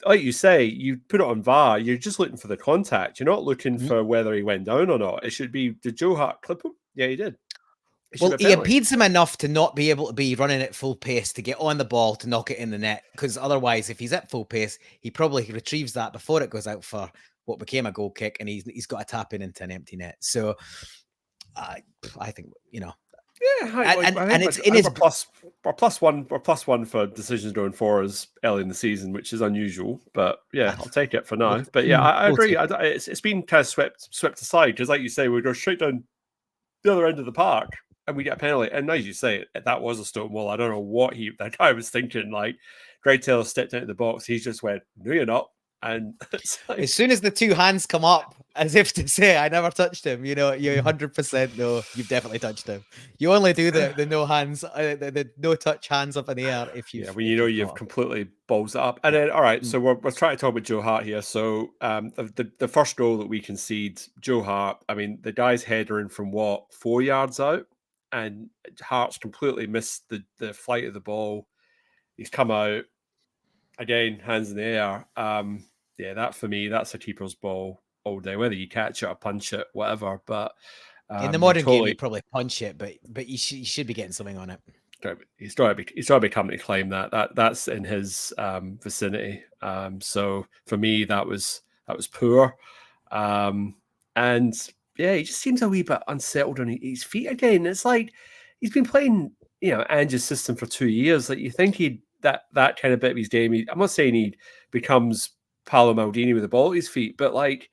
like you say, you put it on VAR, you're just looking for the contact. You're not looking for whether he went down or not. It should be, did Joe Hart clip him? Yeah, he did. Well, he impedes him enough to not be able to be running at full pace to get on the ball to knock it in the net. Because otherwise, if he's at full pace, he probably retrieves that before it goes out for what became a goal kick, and he's got to tap in into an empty net. So I think, Yeah, and it's in his plus one for decisions going for us early in the season, which is unusual. But yeah, I'll take it for now. But yeah, I agree. It's been kind of swept aside because, like you say, we go straight down the other end of the park and we get a penalty. And as you say, that was a stone wall. I don't know what that guy was thinking. Like, Greg Taylor stepped into the box. He just went, "No, you're not." And like, as soon as the two hands come up, as if to say, "I never touched him," you 100% know you've definitely touched him. You only do the no hands, the no touch hands up in the air if you. Yeah, when you've completely balls it up. And then, all right, so we're trying to talk about Joe Hart here. So the first goal that we concede, Joe Hart. I mean, the guy's header in from 4 yards out, and Hart's completely missed the flight of the ball. He's come out again, hands in the air. Yeah, that for me, that's a keeper's ball all day. Whether you catch it or punch it, whatever. But in the modern game, you probably punch it, but you should be getting something on it. He's trying to be coming to claim that's in his vicinity. So for me, that was poor. And yeah, he just seems a wee bit unsettled on his feet again. It's like he's been playing, Ange's system for 2 years. Like, you think that kind of bit of his game. I'm not saying he becomes Paolo Maldini with the ball at his feet, but like,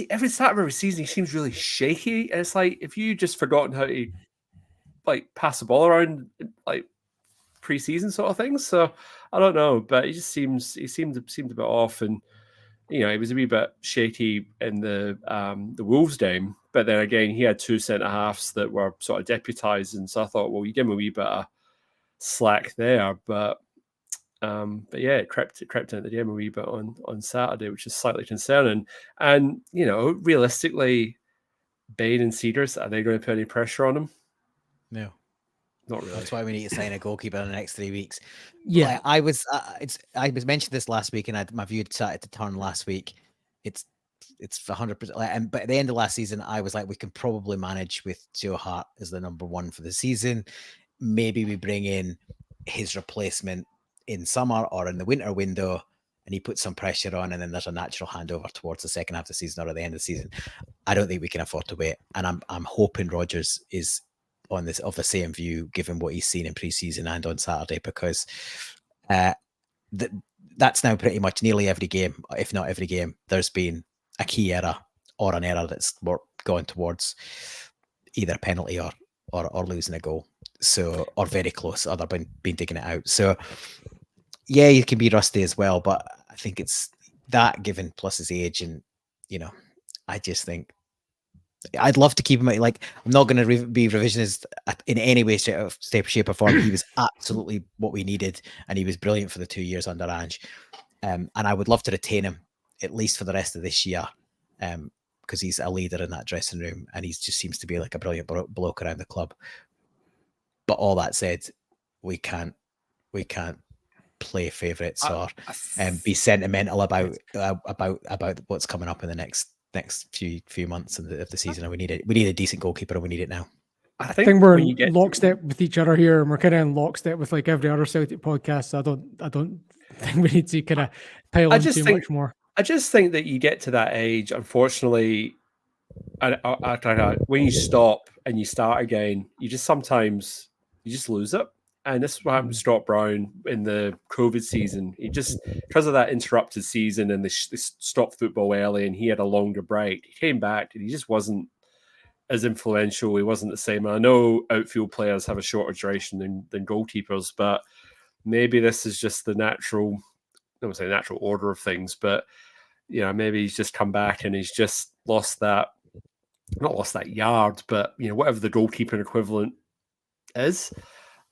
every start of every season he seems really shaky. And it's like, if you just forgotten how to like pass the ball around like pre-season sort of things. So I don't know, but he seemed a bit off, and he was a wee bit shaky in the Wolves game. But then again, he had two centre halves that were sort of deputised, and so I thought, well, you give him a wee bit of slack there, but yeah, it crept into the game a wee bit on Saturday, which is slightly concerning. And realistically, Bain and Cedars, are they going to put any pressure on him? No, not really. That's why we need to sign a goalkeeper in the next 3 weeks. Yeah, I was mentioned this last week, and my view had started to turn last week. It's 100%. But at the end of last season, I was like, we can probably manage with Joe Hart as the number one for the season. Maybe we bring in his replacement in summer or in the winter window, and he puts some pressure on, and then there's a natural handover towards the second half of the season or at the end of the season. I don't think we can afford to wait, and I'm hoping Rodgers is on this of the same view, given what he's seen in pre-season and on Saturday, because that's now pretty much nearly every game, if not every game, there's been a key error or an error that's gone towards either a penalty or losing a goal. So, or very close, other been taking it out. So yeah, he can be rusty as well, but I think it's that given plus his age, and I just think I'd love to keep him. Like, I'm not going to be revisionist in any way, shape, or form. He was absolutely what we needed, and he was brilliant for the 2 years under Ange. And I would love to retain him at least for the rest of this year, because he's a leader in that dressing room, and he just seems to be like a brilliant bloke around the club. But all that said, we can't play favourites or be sentimental about what's coming up in the next few months of the season. And we need a decent goalkeeper, and we need it now. I think we're in lockstep with each other here, and we're kind of in lockstep with like every other Celtic podcast. So I don't think we need to kind of pile on too much more. I just think that you get to that age, unfortunately, when you stop and you start again, sometimes lose it. And this is what happened to Scott Brown in the COVID season. He just, because of that interrupted season and they stopped football early and he had a longer break, he came back and he just wasn't as influential. He wasn't the same. And I know outfield players have a shorter duration than goalkeepers, but maybe this is just the natural, I won't say natural order of things, but maybe he's just come back and he's just lost that, not lost that yard, but whatever the goalkeeping equivalent is.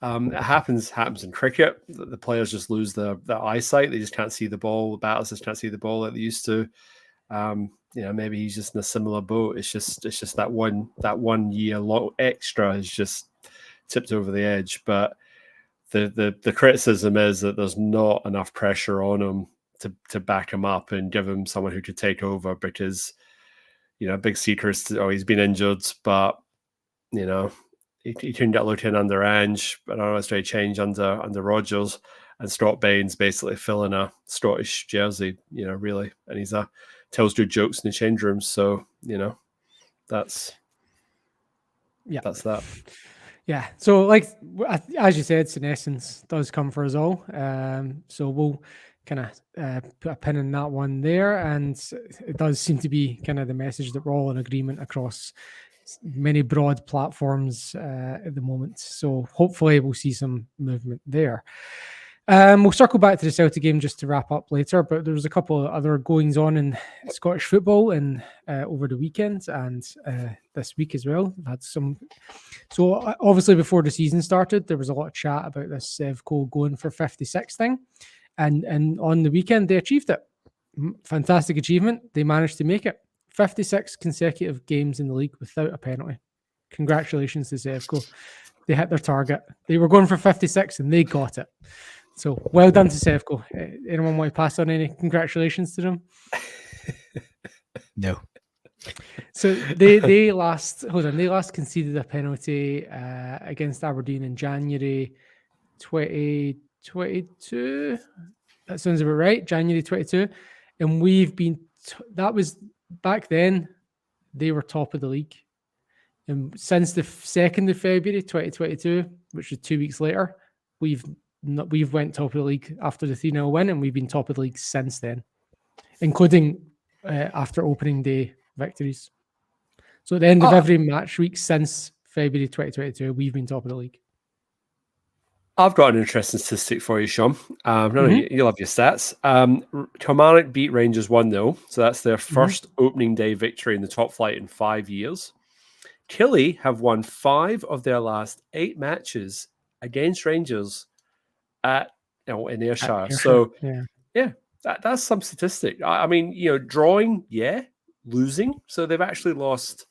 It happens in cricket. The players just lose their eyesight. They just can't see the ball. The batters just can't see the ball like they used to. Maybe he's just in a similar boat. It's just that 1 year extra is just tipped over the edge. But the criticism is that there's not enough pressure on him to back him up and give him someone who could take over, because Big Seekers, he's been injured, but he couldn't get looked in under Ange, but I don't know, it's very change under Rodgers, and Scott Bain's basically filling a Scottish jersey, really, and he's tells good jokes in the change room, so that's that. Yeah, so like as you said, senescence does come for us all. So we'll kind of put a pin in that one there, and it does seem to be kind of the message that we're all in agreement across many broad platforms at the moment. So hopefully we'll see some movement there. We'll circle back to the Celtic game just to wrap up later, but there was a couple of other goings on in Scottish football and over the weekend and this week as well. We've had some. So obviously before the season started, there was a lot of chat about this Sevco going for 56 thing, and on the weekend they achieved it. Fantastic achievement. They managed to make it 56 consecutive games in the league without a penalty. Congratulations to Sevco. They hit their target. They were going for 56 and they got it. So well done to Sevco. Anyone want to pass on any congratulations to them? No. So they last conceded a penalty against Aberdeen in January 2022. That sounds about right. January 22, and we've been. That was back then. They were top of the league, and since the 2nd of February 2022, which was 2 weeks later, we've went top of the league after the 3-0 win, and we've been top of the league since then, including after opening day victories. So at the end of every match week since February 2022, we've been top of the league. I've got an interesting statistic for you, Sean. You love your stats. Kilmarnock beat Rangers 1-0, so that's their first opening day victory in the top flight in 5 years. Killy have won 5 of their last 8 matches against Rangers in Ayrshire. So that's some statistic. I mean, drawing, losing. So they've actually lost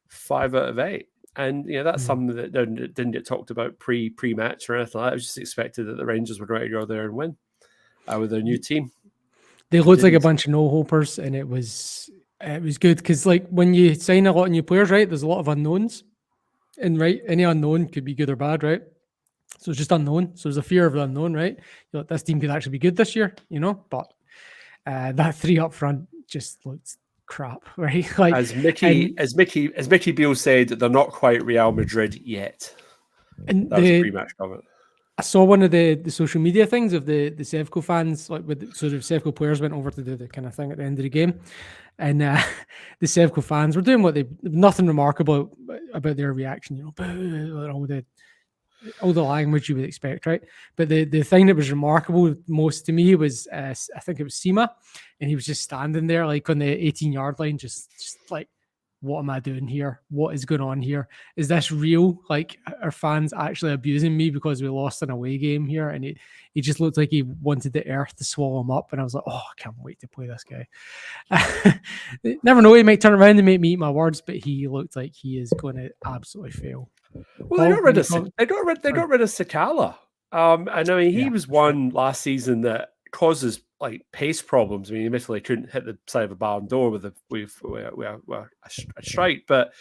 5 out of 8. And that's something that didn't get talked about pre-match or anything like that. It was just expected that the Rangers were going to go there and win with their new team. They looked like a bunch of no-hopers, and it was good because, like, when you sign a lot of new players, right, there's a lot of unknowns, and right, any unknown could be good or bad, right? So it's just unknown. So there's a fear of the unknown, right? This team could actually be good this year, but that 3 up front just looked crap, right? Like as Mickey Beale said, they're not quite Real Madrid yet. And that was a pre-match comment. I saw one of the social media things of the Sevco fans, like with the Sevco players went over to do the kind of thing at the end of the game, and the Sevco fans were doing nothing remarkable about their reaction, all the language you would expect, right? But the thing that was remarkable most to me was I think it was Sima, and he was just standing there like on the 18-yard line, just like, what am I doing here? What is going on here? Is this real? Like, are fans actually abusing me because we lost an away game here? And he just looked like he wanted the earth to swallow him up. And I was like, oh, I can't wait to play this guy. Never know, he might turn around and make me eat my words, but he looked like he is going to absolutely fail. Well, they got rid of Sakala. And I mean, he was one last season that causes like pace problems. I mean, admittedly, couldn't hit the side of a barn door with a strike, but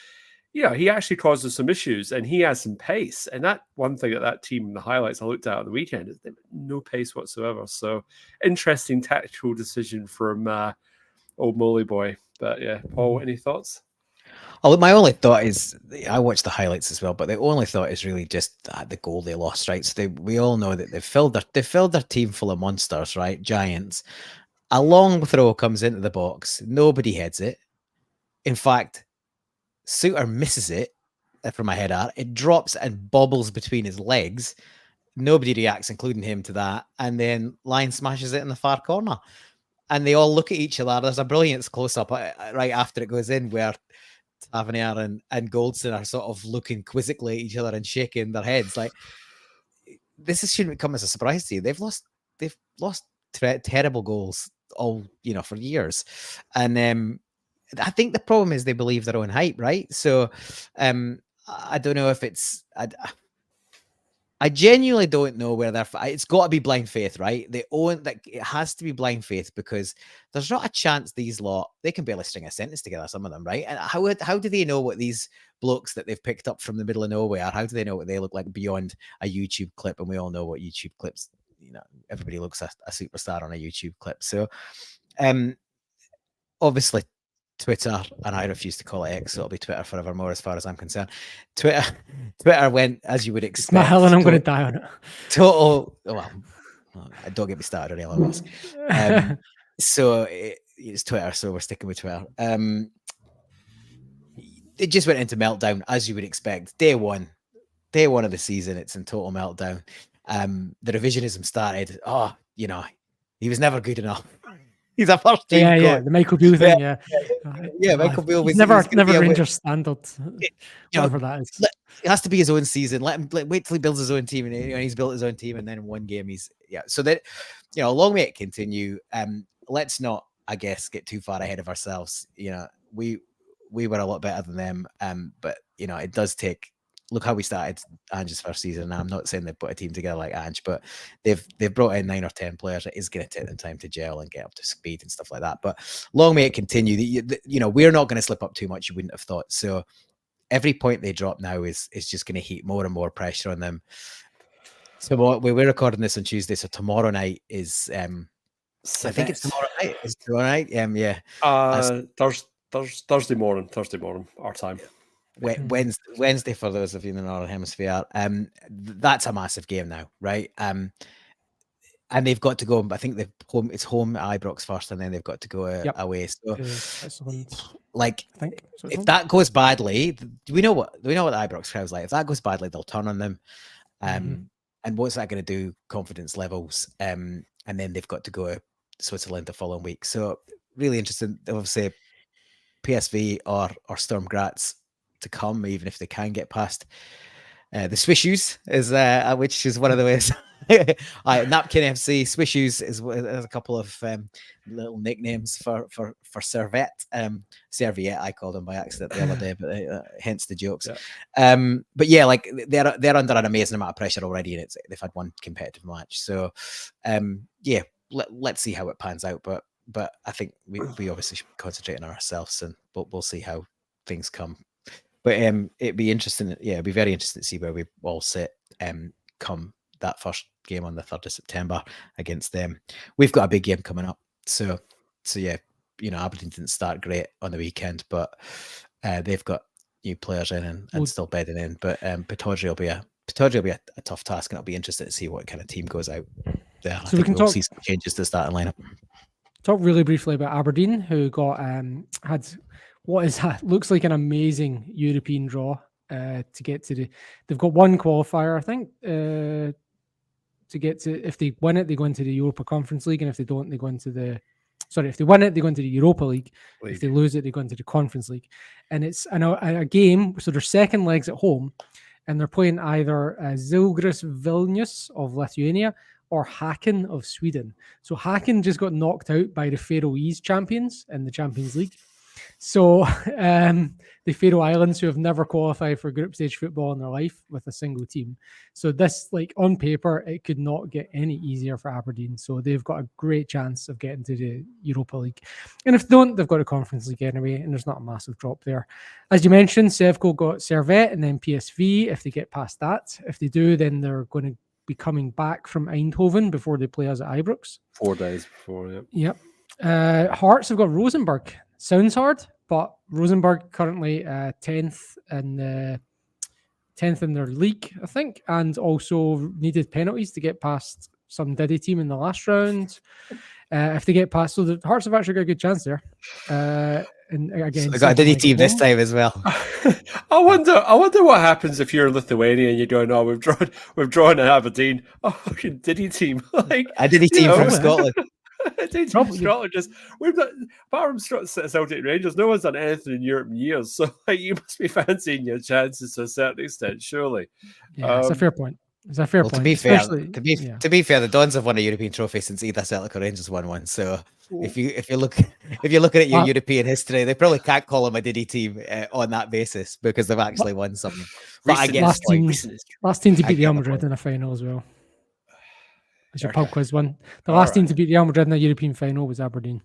he actually causes some issues, and he has some pace. And that one thing that team, the highlights I looked at on the weekend, is they have no pace whatsoever. So interesting tactical decision from old Molly boy. But yeah, Paul, any thoughts? Oh, my only thought is, I watched the highlights as well, but the only thought is really just the goal they lost, right? So we all know that they filled their team full of monsters, right? Giants. A long throw comes into the box. Nobody heads it. In fact, Suter misses it from a header. It drops and bobbles between his legs. Nobody reacts, including him, to that. And then Lyon smashes it in the far corner. And they all look at each other. There's a brilliant close-up right after it goes in where Tavernier and Goldson are sort of looking quizzically at each other and shaking their heads. Like, this shouldn't come as a surprise to you. They've lost terrible goals all for years, and I think the problem is they believe their own hype, right? So I don't know if it's I I genuinely don't know where they're. It's got to be blind faith, right? They own that. It has to be blind faith because there's not a chance these lot. They can barely string a sentence together. Some of them, right? And how do they know what these blokes that they've picked up from the middle of nowhere? How do they know what they look like beyond a YouTube clip? And we all know what YouTube clips. Everybody looks a superstar on a YouTube clip. So, obviously, Twitter, and I refuse to call it X, so it'll be Twitter forevermore as far as I'm concerned. Twitter went, as you would expect. It's my hell and I'm going to die on it. Total, well, don't get me started on Elon Musk. So it's Twitter, so we're sticking with Twitter. It just went into meltdown, as you would expect. Day one of the season, it's in total meltdown. The revisionism started. He was never good enough. He's a first team coach. Yeah, the Michael Beale thing, Michael Beale was never Rangers standard, whatever that is. It has to be his own season. Wait till he builds his own team, and he's built his own team, and then in one game So that long may it continue. Let's not, I guess, get too far ahead of ourselves. We were a lot better than them, but it does take. Look how we started Ange's first season. Now, I'm not saying they've put a team together like Ange, but they've brought in 9 or 10 players. It is going to take them time to gel and get up to speed and stuff like that. But long may it continue. We're not going to slip up too much. You wouldn't have thought. So every point they drop now is just going to heap more and more pressure on them. So we're recording this on Tuesday. So tomorrow night is I think it's tomorrow night. Is tomorrow night? Yeah. Thursday morning, our time. Wednesday for those of you in the Northern Hemisphere. That's a massive game now, right? And they've got to go. I think it's home at Ibrox first, and then they've got to go away. So, if that goes badly, we know what the Ibrox crowd's like. If that goes badly, they'll turn on them. And what's that going to do? Confidence levels. And then they've got to go to Switzerland the following week. So really interesting. Obviously, PSV or Sturm Graz to come, even if they can get past the Swishoes, which is one of the ways. Napkin FC, Swishoes is a couple of little nicknames for Servette. Serviette, I called them by accident the other day, but hence the jokes. But yeah, like they're under an amazing amount of pressure already, and they've had one competitive match. So let's see how it pans out. But I think we obviously should concentrate on ourselves, and we'll see how things come. But it'd be interesting. Yeah, it'd be very interesting to see where we all sit come that first game on the 3rd of September against them. We've got a big game coming up. So yeah, Aberdeen didn't start great on the weekend, but they've got new players in and still bedding in. But Pittodrie will be a tough task, and it'll be interesting to see what kind of team goes out there. So we'll see some changes to the starting lineup. Talk really briefly about Aberdeen, who got had what looks like an amazing European draw to get to they've got one qualifier, I think, to get to. If they win it, they go into the Europa Conference League, and if they don't, they go into if they win it, they go into the Europa League. If they lose it, they go into the Conference League. And it's a game, so their second leg's at home, and they're playing either Žalgiris Vilnius of Lithuania or Häcken of Sweden. So Häcken just got knocked out by the Faroese champions in the Champions League. So the Faroe Islands, who have never qualified for group stage football in their life with a single team. So this, on paper, it could not get any easier for Aberdeen. So they've got a great chance of getting to the Europa League. And if they don't, they've got a Conference League anyway, and there's not a massive drop there. As you mentioned, Sevco got Servette and then PSV if they get past that. If they do, then they're going to be coming back from Eindhoven before they play us at Ibrox. 4 days before, Yep. Hearts have got Rosenborg. Sounds hard, but Rosenborg currently 10th in their league, I think, and also needed penalties to get past some Diddy team in the last round. If they get past, so the Hearts have actually got a good chance there. And again, so they got a Diddy team this time as well. I wonder what happens if you're Lithuania and you're going, "Oh, we've drawn an Aberdeen. Oh, fucking Diddy team, like a Diddy team from Scotland." Scotland we've got, apart from Celtic Rangers, no one's done anything in Europe in years. So you must be fancying your chances to a certain extent, surely. Yeah, it's a fair point. Is that fair Well, point? to be fair, Especially- yeah. to be fair, the Dons have won a European trophy since either Celtic or Rangers won one. So if you're looking at your Well- European history, they probably can't call them a Diddy team on that basis because they've actually won something. But I Recent get the point. last team to I beat get Real the Madrid point. in a final as well. As your Okay. pub quiz one. The All last team right. to beat Real Madrid in a European final was Aberdeen.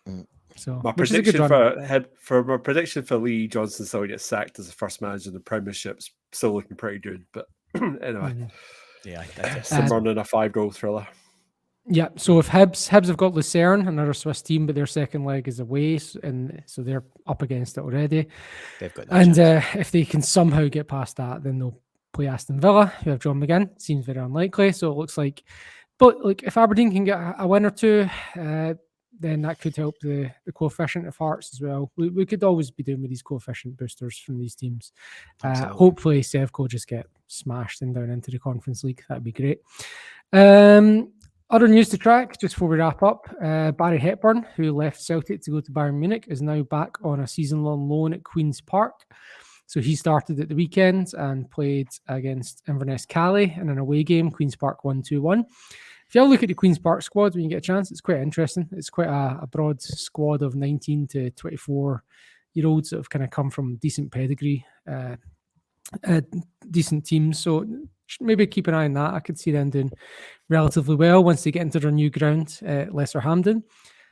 Mm. So My which is a good prediction run. my prediction for Lee Johnson still gets sacked as the first manager in the Premiership's still looking pretty good. But anyway, Mhm. Yeah, I digest Sim that. running a 5-goal thriller. Yeah, so if Hibs have got Lucerne, another Swiss team, but their second leg is away, and so they're up against it already. They've got no And chance. if they can somehow get past that, then they'll play Aston Villa, who have John McGinn. Seems very unlikely. So it looks like, but like if Aberdeen can get a win or two, then that could help the coefficient of Hearts as well. We could always be doing with these coefficient boosters from these teams. Absolutely. Hopefully, Sevco just get smashed and down into the Conference League. That'd be great. Other news to track, just before we wrap up, Barry Hepburn, who left Celtic to go to Bayern Munich, is now back on a season-long loan at Queen's Park. So he started at the weekend and played against Inverness Cali in an away game. Queen's Park won 2-1. If you have a look at the Queen's Park squad when you get a chance, it's quite interesting. It's quite a broad squad of 19 to 24-year-olds that have kind of come from decent pedigree, decent teams. So maybe keep an eye on that. I could see them doing relatively well once they get into their new ground, Lesser Hampden.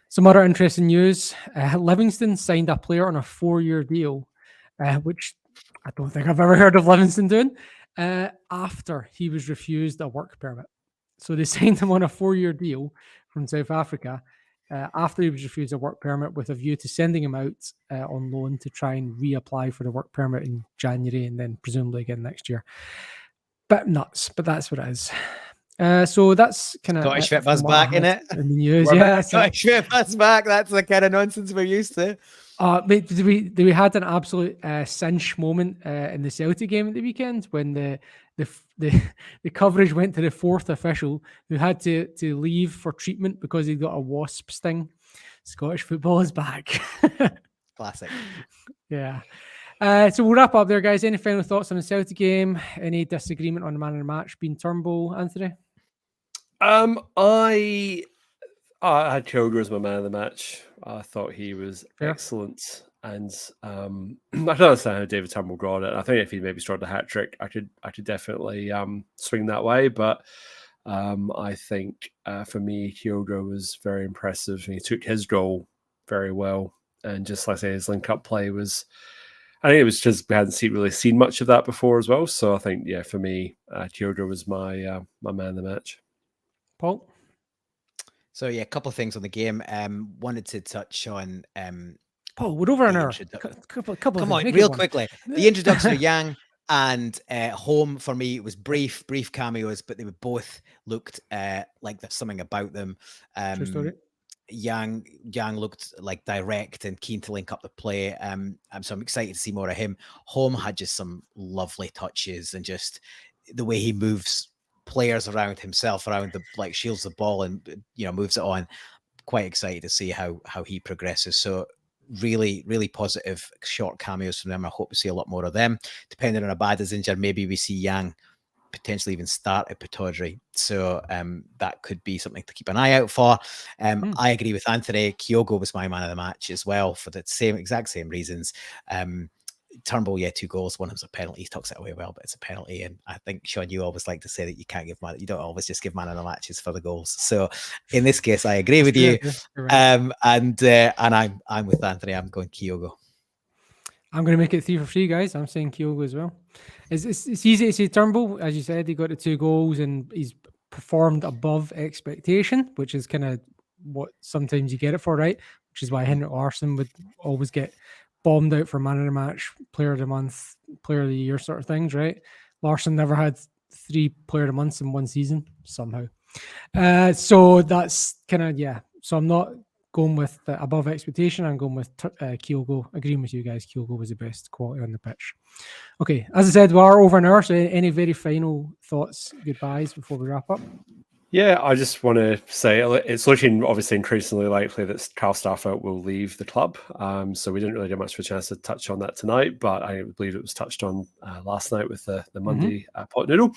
Some other interesting news. Livingston signed a player on a 4-year deal, which I don't think I've ever heard of Livingston doing, after he was refused a work permit. So they signed him on a 4-year deal from South Africa after he was refused a work permit with a view to sending him out on loan to try and reapply for the work permit in January and then presumably again next year. Bit nuts, but that's what it is. So that's kind of Scottish football's back, in it. In the news, We're yeah. back. Scottish football's back. That's the kind of nonsense we're used to. Mate, we had an absolute cinch moment in the Celtic game at the weekend when the coverage went to the fourth official who had to leave for treatment because he got a wasp sting. Scottish football is back. Classic. Yeah. So we'll wrap up there, guys. Any final thoughts on the Celtic game? Any disagreement on the man of the match being Turnbull, Anthony? I had Kyogo as my man of the match. I thought he was excellent, and I don't understand how David Turnbull got it. I think if he maybe scored a hat trick, I could definitely swing that way. But I think for me, Kyogo was very impressive. He took his goal very well, and just like I say, his link-up play was. I think it was just we hadn't really seen much of that before as well. So I think, yeah, for me, Kyogo was my man of the match. Paul? So yeah, a couple of things on the game. Wanted to touch on Paul, we're over an hour. Couple Come on, real quickly. The introduction of Yang and Home for me was brief cameos, but they would both looked like there's something about them. True story. Yang looked like direct and keen to link up the play. So I'm excited to see more of him. Home had just some lovely touches and just the way he moves players around himself, around the shields the ball and moves it on. Quite excited to see how he progresses. So really, really positive short cameos from them. I hope we see a lot more of them. Depending on how bad is injured, maybe we see Yang potentially even start at Pataudry. So that could be something to keep an eye out for. I agree with Anthony. Kyogo was my man of the match as well for the exact same reasons. Turnbull, 2 goals. One of them's a penalty. He tucks it away well, but it's a penalty. And I think, Sean, you always like to say that you don't always just give man of the matches for the goals. So in this case, I agree with you. Right. And I'm with Anthony. I'm going Kyogo. I'm going to make it 3 for 3, guys. I'm saying Kyogo as well. It's easy to say Turnbull. As you said, he got the 2 goals and he's performed above expectation, which is kind of what sometimes you get it for, right? Which is why Henrik Larsson would always get bombed out for man of the match, player of the month, player of the year sort of things, right? Larsson never had 3 player of the months in one season somehow. So that's kind of, So I'm not going with above expectation. I'm going with Kyogo. Agreeing with you guys, Kyogo was the best quality on the pitch. Okay, as I said, we are over an hour, so any very final thoughts, goodbyes before we wrap up? Yeah, I just want to say it's looking obviously increasingly likely that Carl Starfelt will leave the club. So we didn't really get much of a chance to touch on that tonight, but I believe it was touched on last night with the Monday pot noodle.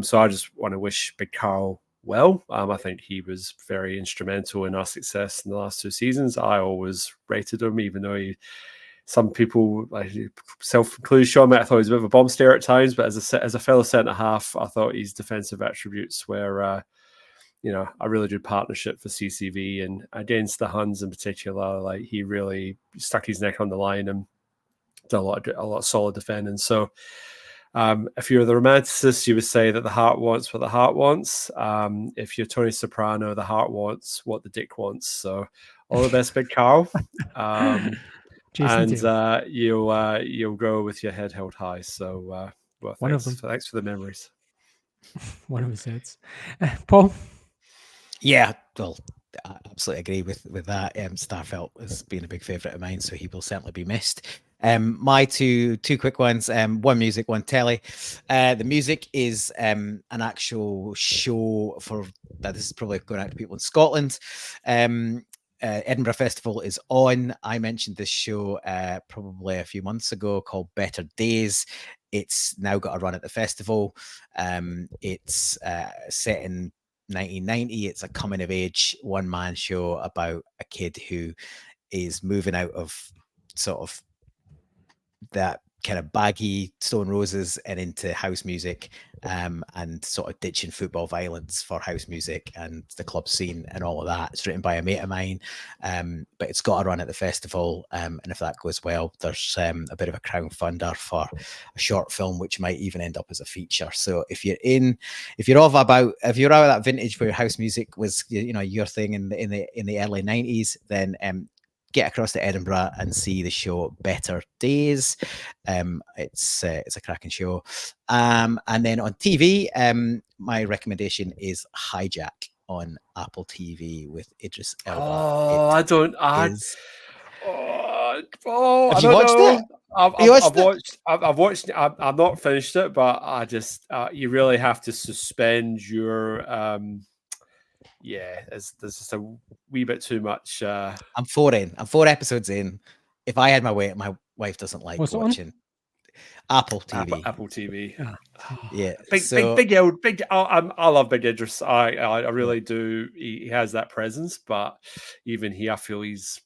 So I just want to wish Big Carl well. I think he was very instrumental in our success in the last 2 seasons. I always rated him, even though some people, like self-included Sean, I thought he was a bit of a bomb stare at times, but as a fellow centre half, I thought his defensive attributes were, a really good partnership for CCV, and against the Huns in particular, like he really stuck his neck on the line and did a lot of solid defending. So, if you're the romanticist, you would say that the heart wants what the heart wants. If you're Tony Soprano, the heart wants what the dick wants. So, all the best, Big Carl. And you'll go with your head held high. So, thanks for the memories. One of his heads. Paul? Yeah, well, I absolutely agree with that. Starfelt has been a big favourite of mine, so he will certainly be missed. My two quick ones, one music, one telly. The music is an actual show this is probably going out to people in Scotland. Edinburgh Festival is on. I mentioned this show probably a few months ago called Better Days. It's now got a run at the festival. It's set in 1990. It's a coming of age one-man show about a kid who is moving out of sort of that kind of baggy Stone Roses and into house music, and sort of ditching football violence for house music and the club scene and all of that. It's written by a mate of mine, but it's got a run at the festival, and if that goes well, there's a bit of a crowdfunder for a short film which might even end up as a feature. So if you're out of that vintage where house music was your thing in the early 90s, then get across to Edinburgh and see the show Better Days. It's a cracking show. And then on TV, my recommendation is Hijack on Apple TV with Idris Elba. Have you watched it? I've watched. I've not finished it, but I just you really have to suspend your. There's just a wee bit too much. I'm 4 episodes in. If I had my way, my wife doesn't like watching Apple TV. Apple TV. Yeah, big. I love Big Idris. I really do. He has that presence, but even he, I feel he's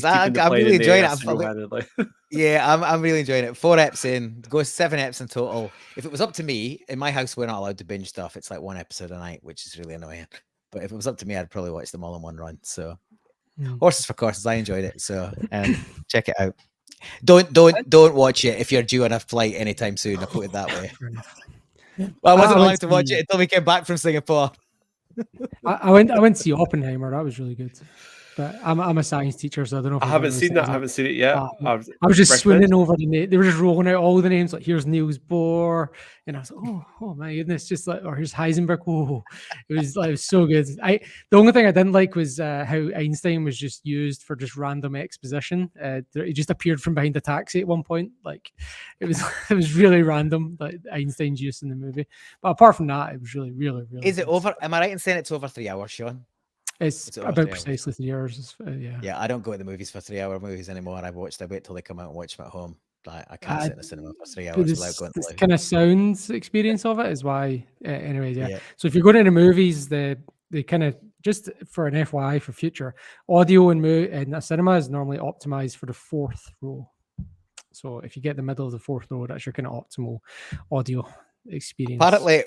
I'm really enjoying it. Yeah, I'm really enjoying it. 4 eps in, goes 7 eps in total. If it was up to me, in my house, we're not allowed to binge stuff. It's like 1 episode a night, which is really annoying. But if it was up to me, I'd probably watch them all in one run. So, horses for courses. I enjoyed it. So, check it out. Don't watch it if you're due on a flight anytime soon. I put it that way. Well, I wasn't allowed to watch it until we came back from Singapore. I went to see Oppenheimer. That was really good. But I'm a science teacher, so I don't know if I haven't seen that. I haven't seen it yet. I was just swinging over the name. They were just rolling out all the names. Like, here's Niels Bohr, and I was like, oh my goodness, just like, or here's Heisenberg. Oh, it was so good. The only thing I didn't like was how Einstein was just used for just random exposition. He just appeared from behind a taxi at one point. Like, it was really random, like Einstein's use in the movie. But apart from that, it was really, really, really. Is it over? Am I right in saying it's over 3 hours, Sean? It's about precisely 3 hours. Yeah, I don't go to the movies for 3-hour movies anymore. I wait till they come out and watch them at home. I can't sit in the cinema for 3 hours without going to this kind of sound experience of it is why. Anyways, yeah. So if you're going into movies, they kind of, just for an FYI for future, audio in a cinema is normally optimized for the 4th row. So if you get the middle of the 4th row, that's your kind of optimal audio experience. Apparently,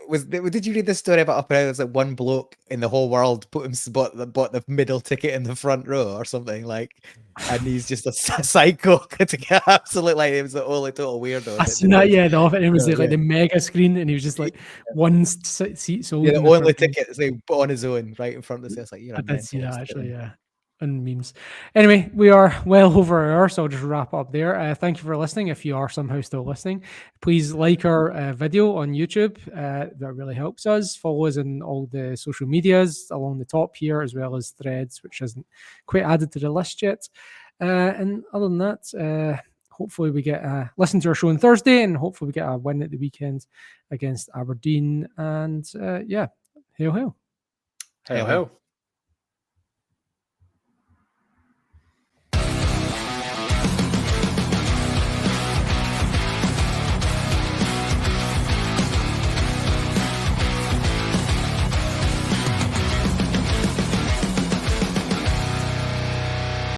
did you read this story about there's like one bloke in the whole world bought the middle ticket in the front row or something, like, and he's just a psycho to get absolute, like, it was the only total weirdo. I seen that, yeah. It was like the mega screen, and he was just like one seat sold. Yeah, the only ticket is like on his own, right in front of the. It's like, I did see that actually, yeah. And memes. Anyway, we are well over an hour, so I'll just wrap up there. Thank you for listening. If you are somehow still listening, please like our video on YouTube. That really helps us. Follow us in all the social medias along the top here, as well as Threads, which isn't quite added to the list yet. And other than that, hopefully we get listen to our show on Thursday, and hopefully we get a win at the weekend against Aberdeen. And Hail, hail. Hail, Hail, hail. hail.